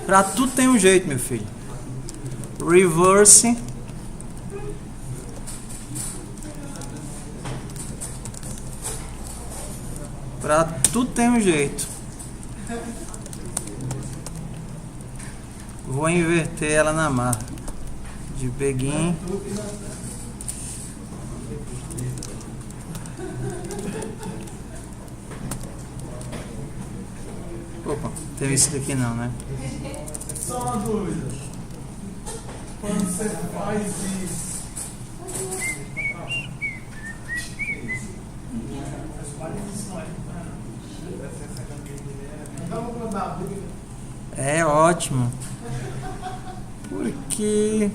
Speaker 1: Pra tudo tem um jeito, meu filho. Reverse. Pra tudo tem um jeito. Vou inverter ela na marca. De begin. Opa, teve isso daqui não, né?
Speaker 3: Só uma dúvida. Quando você faz isso,
Speaker 1: é ótimo. Porque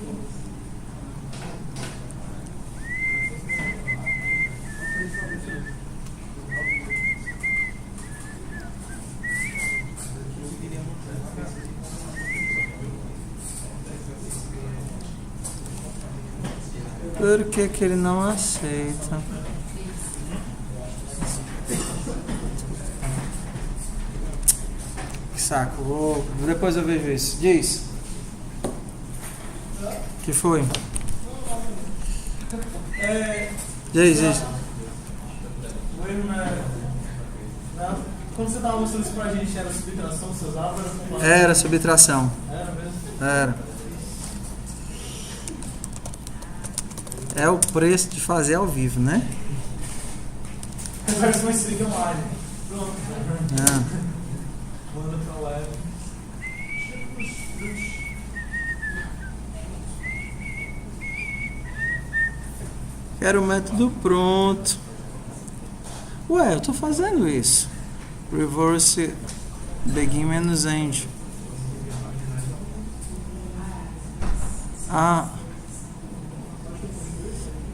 Speaker 1: por que ele não aceita? Que saco. Depois eu vejo isso. Diz. Que foi? Diz.
Speaker 3: Quando você estava mostrando isso pra gente, era subtração que você usava?
Speaker 1: Era subtração.
Speaker 3: Era mesmo?
Speaker 1: Era. É o preço de fazer ao vivo, né?
Speaker 3: Conversa mais liga online. Pronto. Manda pra web.
Speaker 1: Quero o método pronto. Ué, eu tô fazendo isso. Reverse begin menos end.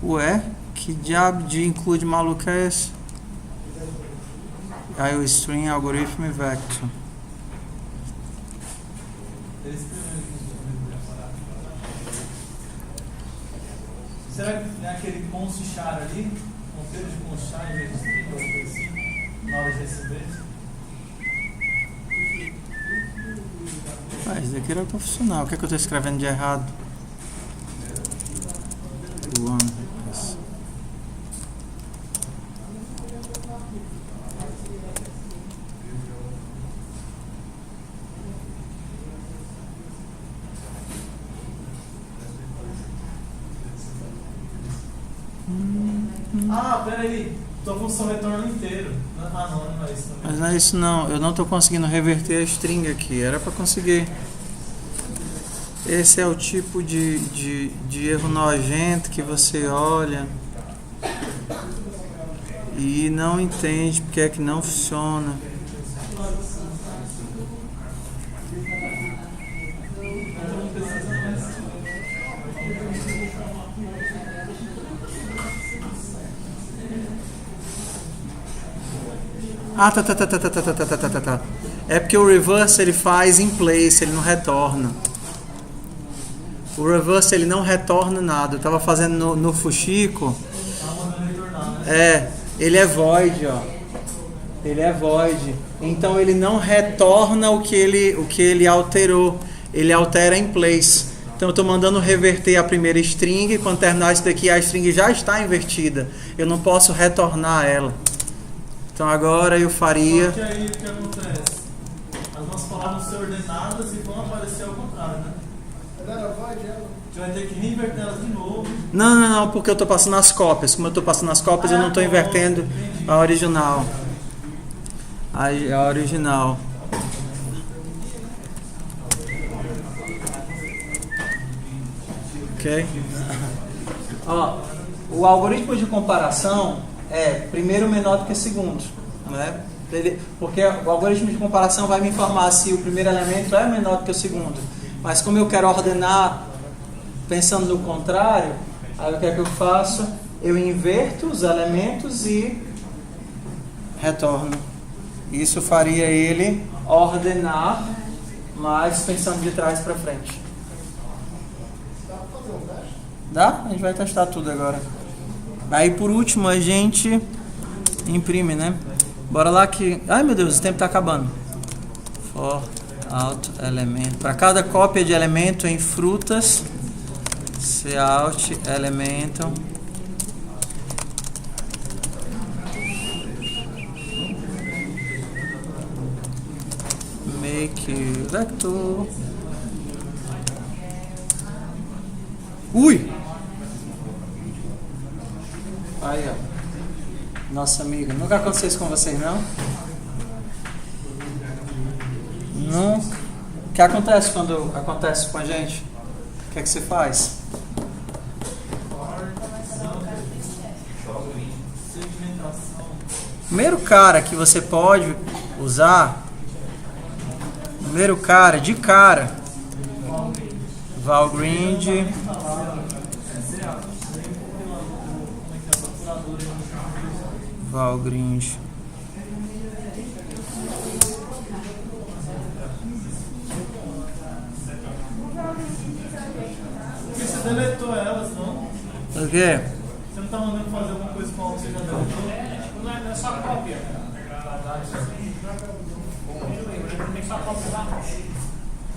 Speaker 1: Ué, que diabo de include maluco é esse? Aí o string algoritmo e vector.
Speaker 3: Será que não é aquele const-char ali? Conteúdo de const-char em vez de string ou coisa assim? Na hora de receber?
Speaker 1: Isso daqui era profissional. O que é que eu estou escrevendo de errado?
Speaker 3: Peraí. Tua função retorna inteiro. Não é isso também.
Speaker 1: Mas não é isso não. Eu não estou conseguindo reverter a string aqui. Era para conseguir. Esse é o tipo de erro nojento que você olha e não entende porque é que não funciona. Tá. É porque o reverse ele faz in place, ele não retorna. O reverse ele não retorna nada. Eu tava fazendo no Fuxico. Ele é void, ó. Ele é void. Então ele não retorna o que ele alterou. Ele altera in place. Então eu estou mandando reverter a primeira string. Quando terminar isso daqui, a string já está invertida. Eu não posso retornar ela. Então agora eu faria.
Speaker 3: Só que aí o que acontece? As nossas palavras vão ser ordenadas e vão aparecer ao contrário, né? Você vai ter que reinverter elas de novo.
Speaker 1: Não, porque eu estou passando as cópias. Como eu estou passando as cópias, eu não estou invertendo a original. A original. Ok? Ó, o algoritmo de comparação é primeiro menor do que segundo, né? Porque o algoritmo de comparação vai me informar se o primeiro elemento é menor do que o segundo. Mas como eu quero ordenar pensando no contrário, aí o que é que eu faço? Eu inverto os elementos e retorno. Isso faria ele ordenar, mas pensando de trás para frente. Dá? A gente vai testar tudo agora. Aí por último a gente imprime, né? Bora lá que... Ai meu Deus, o tempo tá acabando. For Alt elemento. Para cada cópia de elemento em frutas, Alt elemento. Make vector. Ui! Aí, ó. Nossa amiga. Nunca aconteceu isso com vocês, não? Não. O que acontece quando acontece com a gente? O que é que você faz? Primeiro cara que você pode usar, primeiro cara, de cara, Valgrind,
Speaker 3: Porque você deletou elas, não?
Speaker 1: O quê?
Speaker 3: Você não tá mandando fazer alguma coisa com algo que você já deletou?
Speaker 5: Não é só cópia. Tem só cópia lá.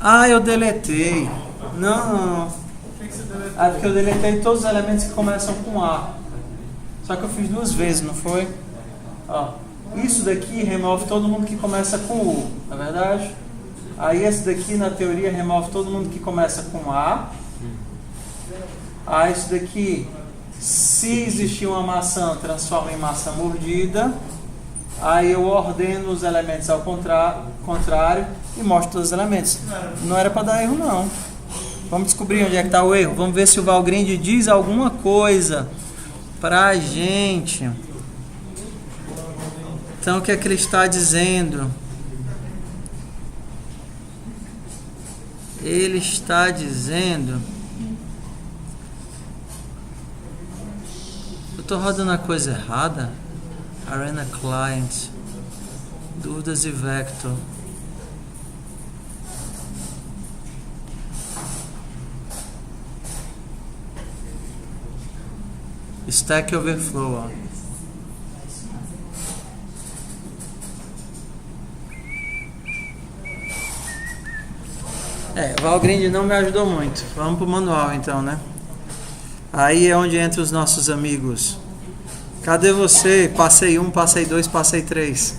Speaker 1: Ah, eu deletei. Não.
Speaker 3: Por que você deletou?
Speaker 1: Ah, porque eu deletei todos os elementos que começam com A. Só que eu fiz 2 vezes, não foi? Ó, isso daqui remove todo mundo que começa com U, não é verdade? Aí esse daqui, na teoria, remove todo mundo que começa com A. Aí isso daqui, se existir uma maçã, transforma em maçã mordida. Aí eu ordeno os elementos ao contrário e mostro todos os elementos. Não era para dar erro, não. Vamos descobrir onde é que está o erro. Vamos ver se o Valgrind diz alguma coisa pra gente. Então, o que é que ele está dizendo? Ele está dizendo... Eu estou rodando a coisa errada? Arena Client. Dúvidas e Vector. Stack Overflow, ó. Valgrind não me ajudou muito. Vamos pro manual então, né? Aí é onde entra os nossos amigos. Cadê você? Passei 1, passei 2, passei 3.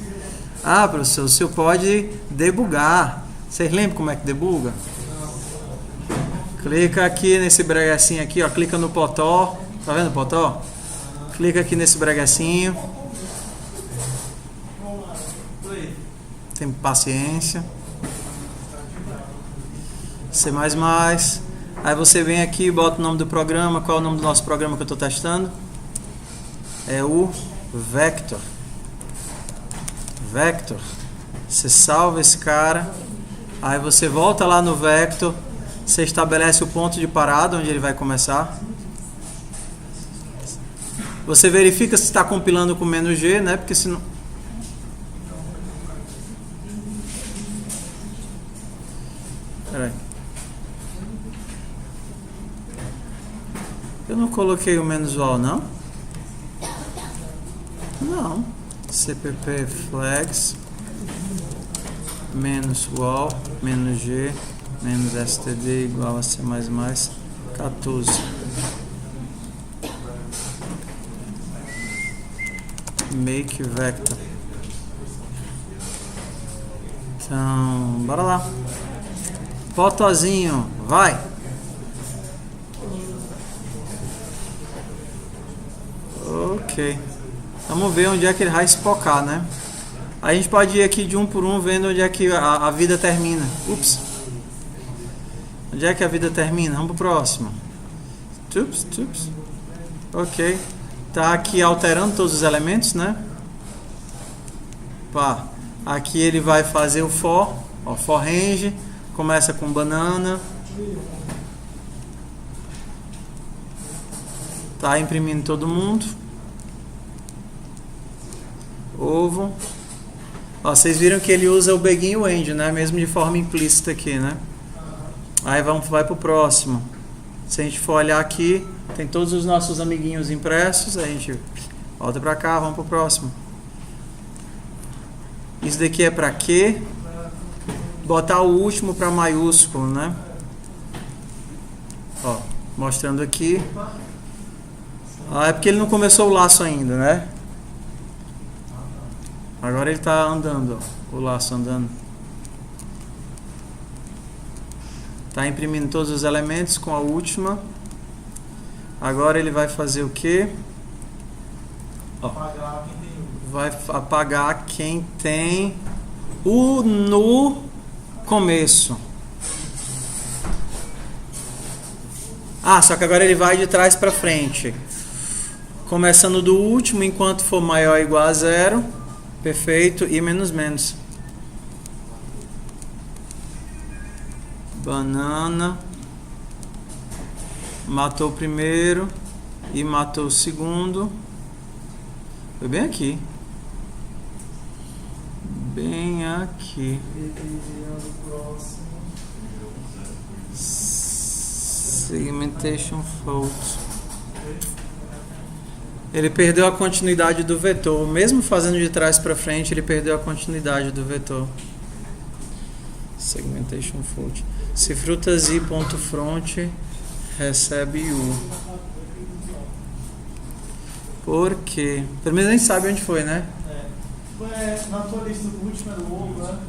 Speaker 1: Ah, professor, o senhor pode debugar. Vocês lembram como é que debuga? Clica aqui nesse bregacinho aqui, ó. Clica no potó. Tá vendo o potó? Clica aqui nesse bregacinho. Tem paciência. C++. Aí você vem aqui e bota o nome do programa. Qual é o nome do nosso programa que eu estou testando? É o Vector. Vector. Você salva esse cara. Aí você volta lá no Vector. Você estabelece o ponto de parada onde ele vai começar. Você verifica se está compilando com "-g", né? Porque senão... Peraí. Eu não coloquei o "-all", não? Não. cpp flags "-wall", "-g", "-std" igual a C++ 14. Make vector. Então, bora lá. Potozinho, vai. Ok. Vamos ver onde é que ele vai espocar, né? A gente pode ir aqui de um por um, vendo onde é que a vida termina. Ups. Onde é que a vida termina? Vamos pro próximo. Tups. Ok. Tá aqui alterando todos os elementos, né? Pá. Aqui ele vai fazer o for. Ó, for range. Começa com banana. Tá imprimindo todo mundo. Ovo. Ó, vocês viram que ele usa o begin e o end, né? Mesmo de forma implícita aqui, né? Aí vai pro próximo. Se a gente for olhar aqui, tem todos os nossos amiguinhos impressos. A gente volta pra cá, vamos pro próximo. Isso daqui é pra quê? botar o último para maiúsculo, né? Ó, mostrando aqui. Ah, é porque ele não começou o laço ainda, né? Agora ele está andando, ó, o laço andando. Está imprimindo todos os elementos com a última. Agora ele vai fazer o quê? Ó, vai apagar quem tem o no começo. Ah, só que agora ele vai de trás para frente. Começando do último, enquanto for maior ou igual a 0. Perfeito. E menos menos. Banana. Matou o primeiro. E matou o segundo. Foi bem aqui. Bem aqui. Segmentation fault. Ele perdeu a continuidade do vetor. Mesmo fazendo de trás para frente, ele perdeu a continuidade do vetor. Segmentation fault. Se frutas i.front recebe u. Por quê? Pelo menos a gente sabe onde foi, né?
Speaker 3: Na tua lista do último era o ovo, né?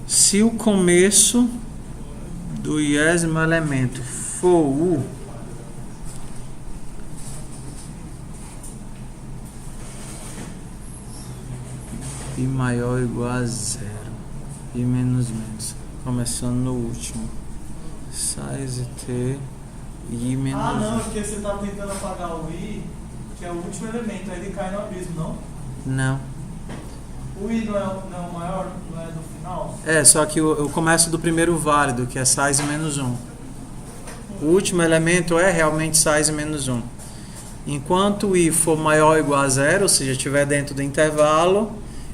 Speaker 1: Se o começo do iésimo elemento for u, i maior ou igual a 0, i menos menos, começando no último, size t, i menos.
Speaker 3: Ah, não, porque você está tentando apagar o i, que é o último elemento, aí ele cai no abismo, não?
Speaker 1: Não.
Speaker 3: O i não é o maior, não é do final?
Speaker 1: É, só que eu começo do primeiro válido, que é size menos 1. O último elemento é realmente size menos 1. Enquanto o i for maior ou igual a 0, ou seja, estiver dentro do intervalo,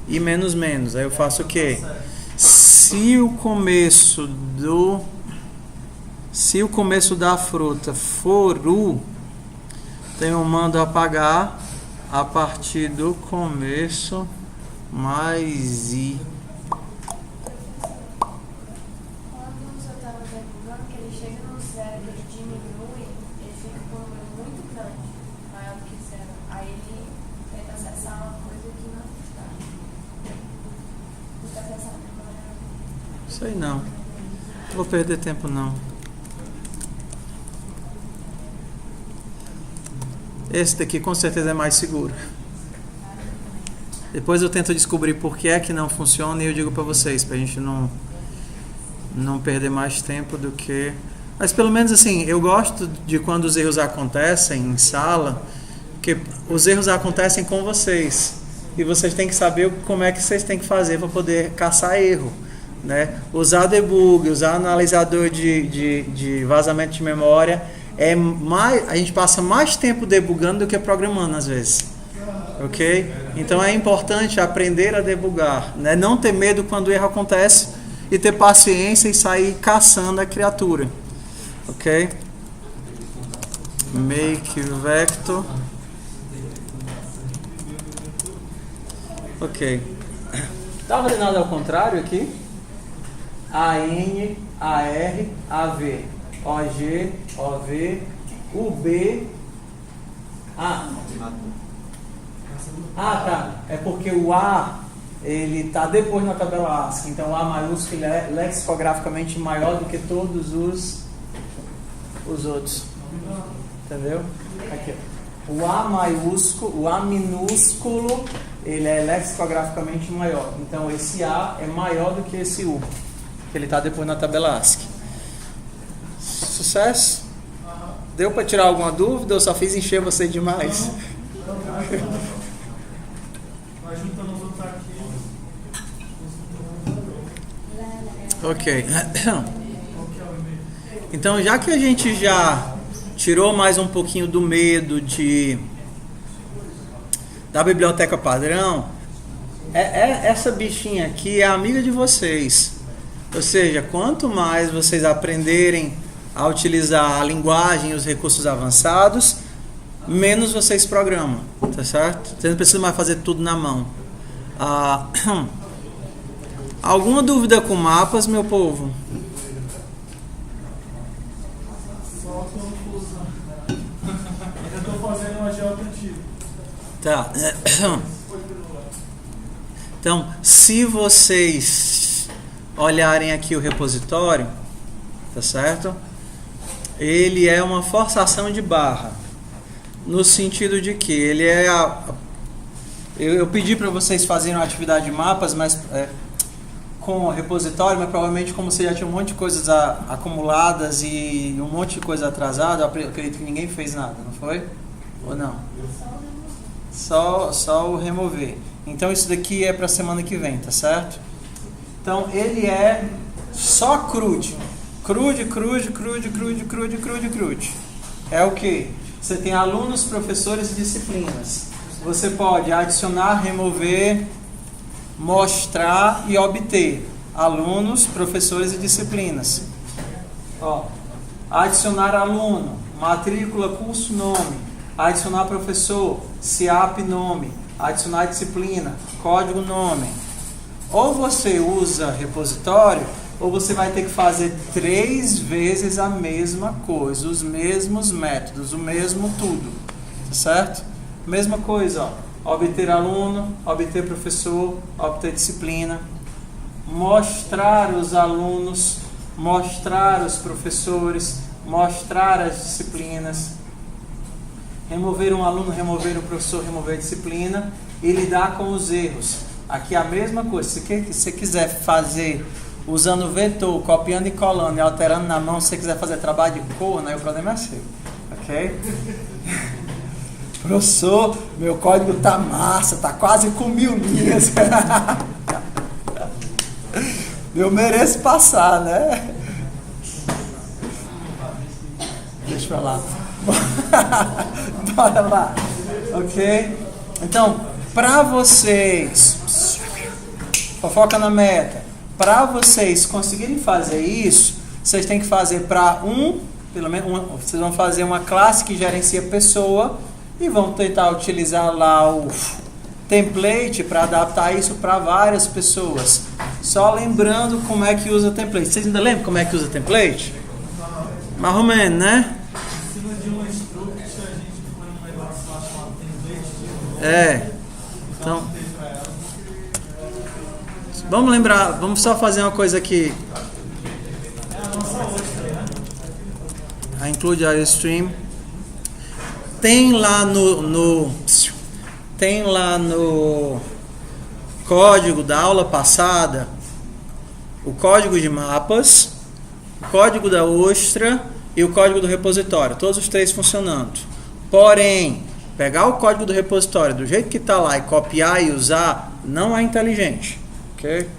Speaker 1: i menos menos. Aí eu faço o quê? Se o começo da fruta for u, então eu mando apagar a partir do começo mais i.
Speaker 4: Quando o senhor estava debugando, que ele chega no 0, que ele diminui, ele fica com um número muito grande, maior do que 0. Aí ele tenta acessar uma coisa que não está. Tenta acessar a memória.
Speaker 1: Sei não. Não vou perder tempo não. Esse daqui com certeza é mais seguro. Depois eu tento descobrir por que é que não funciona e eu digo para vocês, pra gente não perder mais tempo do que... Mas pelo menos assim, eu gosto de quando os erros acontecem em sala, porque os erros acontecem com vocês. E vocês têm que saber como é que vocês têm que fazer para poder caçar erro, né? Usar debug, usar analisador de vazamento de memória, a gente passa mais tempo debugando do que programando às vezes. Ok? Então é importante aprender a debugar, né? Não ter medo quando o erro acontece e ter paciência e sair caçando a criatura. Ok? Make vector. Ok. Está ordenado ao contrário aqui? AN, AR, AV, OG, OV, UB, A. Ah, tá. É porque o A, ele tá depois na tabela ASCII. Então o A maiúsculo é lexicograficamente maior do que todos os outros. Entendeu? Aqui. O A maiúsculo, o A minúsculo, ele é lexicograficamente maior. Então esse A é maior do que esse U, que ele tá depois na tabela ASCII. Sucesso? Deu para tirar alguma dúvida ou só fiz encher você demais? Ok. Então, já que a gente já tirou mais um pouquinho do medo da biblioteca padrão, essa bichinha aqui é amiga de vocês. Ou seja, quanto mais vocês aprenderem a utilizar a linguagem e os recursos avançados, menos vocês programam, tá certo? Vocês não precisam mais fazer tudo na mão. Alguma dúvida com mapas, meu povo?
Speaker 3: Só conclusão. Eu estou fazendo uma geota antiga.
Speaker 1: Tá. Então, se vocês olharem aqui o repositório, tá certo? Ele é uma forçação de barra, no sentido de que ele é eu pedi para vocês fazerem uma atividade de mapas, mas com o repositório, mas provavelmente como você já tinha um monte de coisas acumuladas e um monte de coisa atrasada, eu acredito que ninguém fez nada, não foi? Ou não? Só o remover. Então isso daqui é para a semana que vem, tá certo? Então ele é só crude. Crude. É o que? Você tem alunos, professores e disciplinas. Você pode adicionar, remover, mostrar e obter alunos, professores e disciplinas. Ó, adicionar aluno, matrícula, curso, nome. Adicionar professor, CIAP, nome. Adicionar disciplina, código, nome. Ou você usa repositório, ou você vai ter que fazer 3 vezes a mesma coisa, os mesmos métodos, o mesmo tudo, tá certo? Mesma coisa, ó, obter aluno, obter professor, obter disciplina, mostrar os alunos, mostrar os professores, mostrar as disciplinas, remover um aluno, remover um professor, remover a disciplina e lidar com os erros. Aqui é a mesma coisa, se você quiser fazer usando vetor, copiando e colando e alterando na mão, se você quiser fazer trabalho de cor, aí o problema é seu, ok? Professor, meu código tá massa, tá quase com 1000 linhas. Eu mereço passar, né? Deixa pra lá. Bora lá, ok? Então, para vocês, fofoca na meta, para vocês conseguirem fazer isso, vocês têm que fazer para pelo menos vocês vão fazer uma classe que gerencia pessoa e vão tentar utilizar lá o template para adaptar isso para várias pessoas. Só lembrando como é que usa template. Vocês ainda lembram como é que usa template? Mais ou menos, né? Então, vamos lembrar, vamos só fazer uma coisa aqui. Include a stream. Tem lá no código da aula passada o código de mapas, o código da Ostra e o código do repositório, todos os 3 funcionando. Porém, pegar o código do repositório do jeito que está lá e copiar e usar não é inteligente, ok?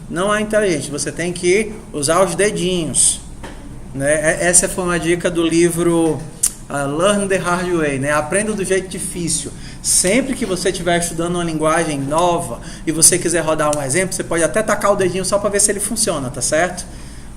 Speaker 1: Não é inteligente, você tem que usar os dedinhos, né? Essa foi uma dica do livro Learn the Hard Way, né? Aprenda do jeito difícil. Sempre que você estiver estudando uma linguagem nova e você quiser rodar um exemplo, você pode até tacar o dedinho só para ver se ele funciona, tá certo?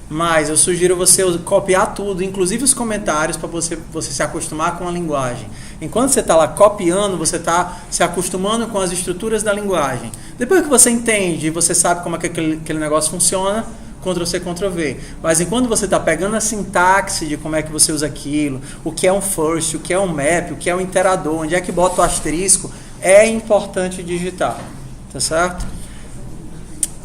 Speaker 1: Mas eu sugiro você copiar tudo, inclusive os comentários, para você se acostumar com a linguagem. Enquanto você está lá copiando, você está se acostumando com as estruturas da linguagem. Depois que você entende e você sabe como é que aquele negócio funciona, Ctrl+C, Ctrl+V. Mas enquanto você está pegando a sintaxe de como é que você usa aquilo, o que é um first, o que é um map, o que é um iterador, onde é que bota o asterisco, é importante digitar. Tá certo?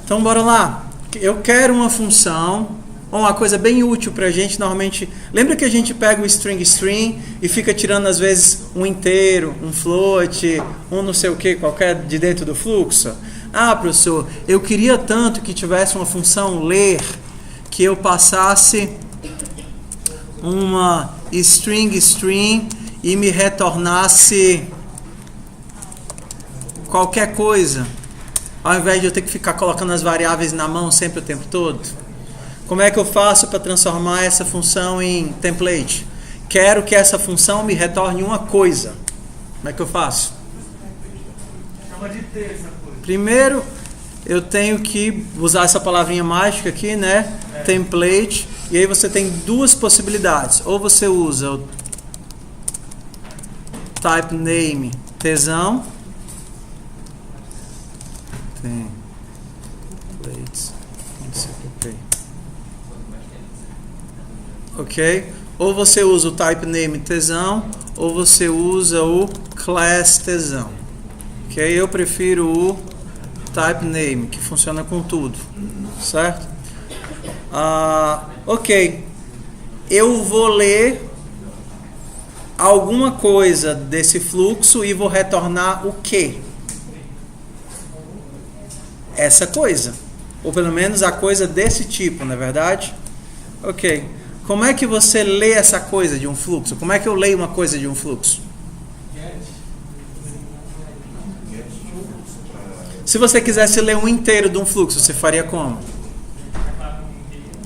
Speaker 1: Então, bora lá. Eu quero uma função, uma coisa bem útil para a gente, normalmente... Lembra que a gente pega o string e fica tirando, às vezes, um inteiro, um float, um não sei o que, qualquer de dentro do fluxo? Ah, professor, eu queria tanto que tivesse uma função ler, que eu passasse uma string e me retornasse qualquer coisa, ao invés de eu ter que ficar colocando as variáveis na mão sempre o tempo todo. Como é que eu faço para transformar essa função em template? Quero que essa função me retorne uma coisa. Como é que eu faço?
Speaker 3: Chama de texto.
Speaker 1: Primeiro, eu tenho que usar essa palavrinha mágica aqui, né? Template. E aí você tem 2 possibilidades. Ou você usa o type name tesão. Templates. ok? Ou você usa o type name tesão, ou você usa o class tesão, ok? Eu prefiro o type name, que funciona com tudo, certo? Ok, eu vou ler alguma coisa desse fluxo e vou retornar o quê? Essa coisa, ou pelo menos a coisa desse tipo, não é verdade? Ok, como é que você lê essa coisa de um fluxo? Como é que eu leio uma coisa de um fluxo? Se você quisesse ler um inteiro de um fluxo, você faria como?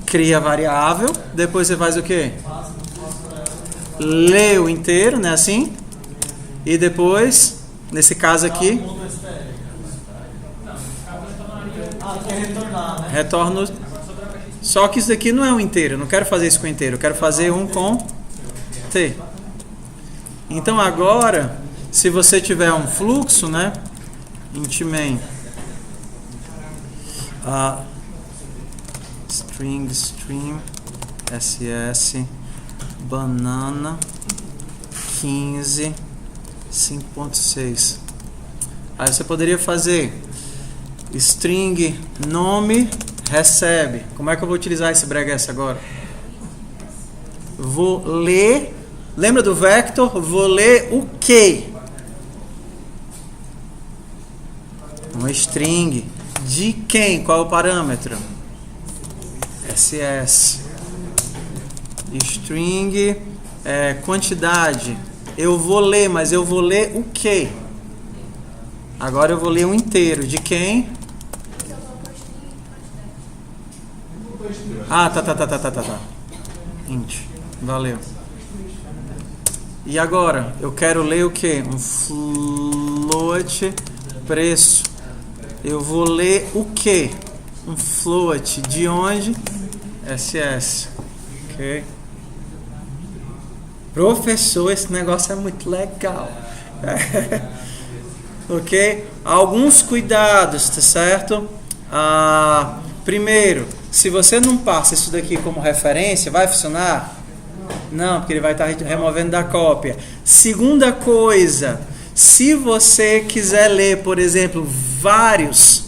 Speaker 1: Cria a variável, depois você faz o quê? Lê o inteiro, né, assim? E depois, nesse caso aqui, retorno. Só que isso daqui não é um inteiro, eu não quero fazer isso com inteiro, eu quero fazer um com T. Então agora, se você tiver um fluxo, né, int main string stream ss banana 15 5.6. Aí você poderia fazer string nome recebe. Como é que eu vou utilizar esse breguesse agora? Vou ler, lembra do vector? Vou ler o quê? Uma string. De quem? Qual é o parâmetro? SS. String quantidade. Eu vou ler, mas eu vou ler o quê? Agora eu vou ler um inteiro. De quem? Tá. Int. Valeu. E agora? Eu quero ler o quê? Um float preço. Eu vou ler o quê? Um float. De onde? SS. Ok. Professor, esse negócio é muito legal. Ok? Alguns cuidados, tá certo? Primeiro, se você não passa isso daqui como referência, vai funcionar? Não, porque ele vai estar removendo da cópia. Segunda coisa, se você quiser ler, por exemplo, vários,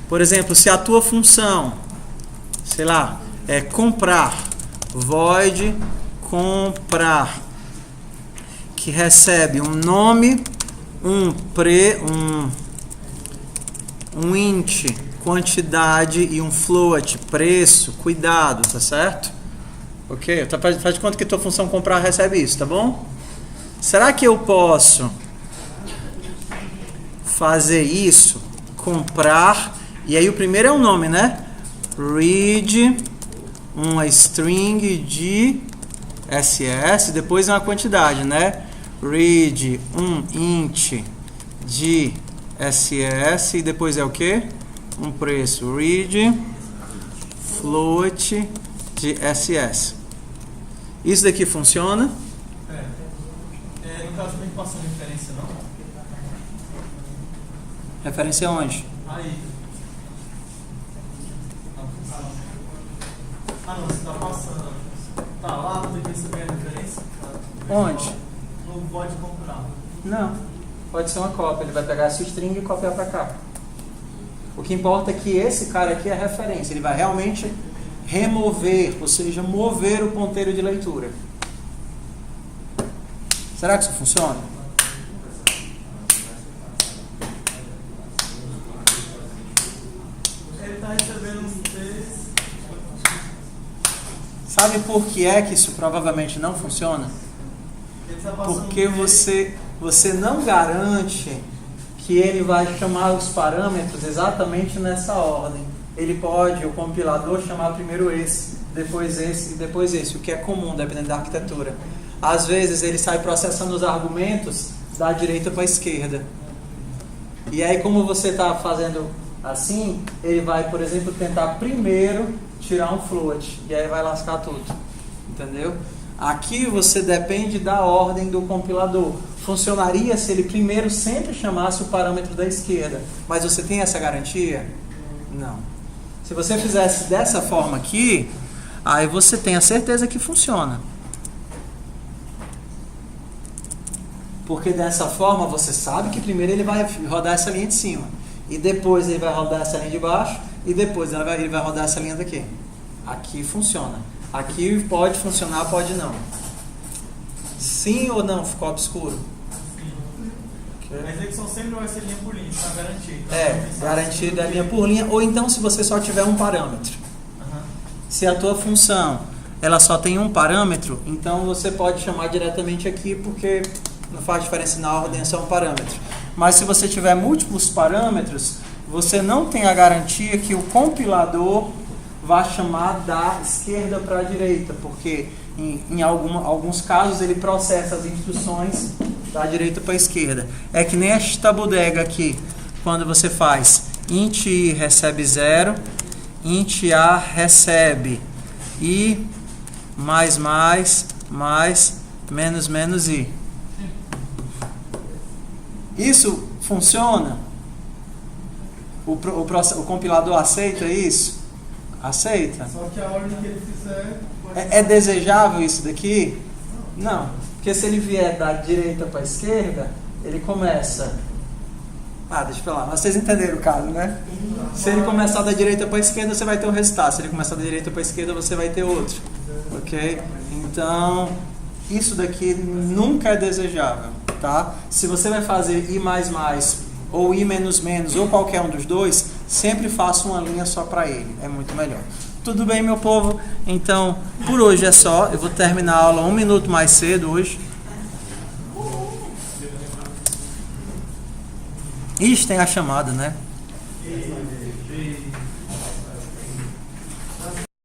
Speaker 1: por exemplo, se a tua função, sei lá, é comprar, void comprar, que recebe um nome, um int, quantidade e um float, preço, cuidado, tá certo? Ok? Faz de conta que tua função comprar recebe isso, tá bom? Será que eu posso fazer isso, comprar, e aí o primeiro é o nome, né? Read uma string de SS, depois é uma quantidade, né? Read um int de SS e depois é o que? Um preço. Read float de SS. Isso daqui funciona?
Speaker 3: No caso tem que passar referência, não?
Speaker 1: Referência onde?
Speaker 3: Aí. Não, você está passando. Tá lá, não tem que receber a referência?
Speaker 1: Onde?
Speaker 3: Não pode comprar.
Speaker 1: Não. Pode ser uma cópia. Ele vai pegar essa string e copiar para cá. O que importa é que esse cara aqui é a referência. Ele vai realmente remover, ou seja, mover o ponteiro de leitura. Será que isso funciona?
Speaker 3: Ele está recebendo uns textos.
Speaker 1: Sabe por que é que isso provavelmente não funciona? Porque você não garante que ele vai chamar os parâmetros exatamente nessa ordem. Ele pode, o compilador, chamar primeiro esse, depois esse e depois esse, o que é comum, dependendo da arquitetura. Às vezes ele sai processando os argumentos da direita para a esquerda. E aí, como você está fazendo assim, ele vai, por exemplo, tentar primeiro tirar um float. E aí vai lascar tudo. Entendeu? Aqui você depende da ordem do compilador. Funcionaria se ele primeiro sempre chamasse o parâmetro da esquerda. Mas você tem essa garantia? Não. Se você fizesse dessa forma aqui, aí você tem a certeza que funciona. Porque dessa forma você sabe que primeiro ele vai rodar essa linha de cima, e depois ele vai rodar essa linha de baixo, e depois ele vai rodar essa linha daqui. Aqui funciona. Aqui pode funcionar, pode não. Sim ou não? Ficou obscuro?
Speaker 3: Okay. A execução sempre vai ser linha por linha, está garantido.
Speaker 1: Garantido é linha por linha, ou então se você só tiver um parâmetro. Se a tua função ela só tem um parâmetro, então você pode chamar diretamente aqui, porque não faz diferença na ordem, é só um parâmetro. Mas se você tiver múltiplos parâmetros, você não tem a garantia que o compilador vai chamar da esquerda para a direita, porque em alguns casos ele processa as instruções da direita para a esquerda. É que nem esta bodega aqui, quando você faz int i recebe 0, int a recebe i mais menos i. Isso funciona? O compilador aceita isso? Aceita?
Speaker 2: Só que a ordem que ele fizer...
Speaker 1: É desejável isso daqui? Não. Porque se ele vier da direita para a esquerda, ele começa... deixa eu falar. Mas vocês entenderam o caso, né? Se ele começar da direita para a esquerda, você vai ter um resultado. Se ele começar da direita para a esquerda, você vai ter outro. Ok? Então, isso daqui nunca é desejável. Tá? Se você vai fazer i++, ou i menos menos, ou qualquer um dos dois, sempre faça uma linha só para ele. É muito melhor. Tudo bem, meu povo? Então, por hoje é só. Eu vou terminar a aula 1 minuto mais cedo hoje. Ixi, tem a chamada, né?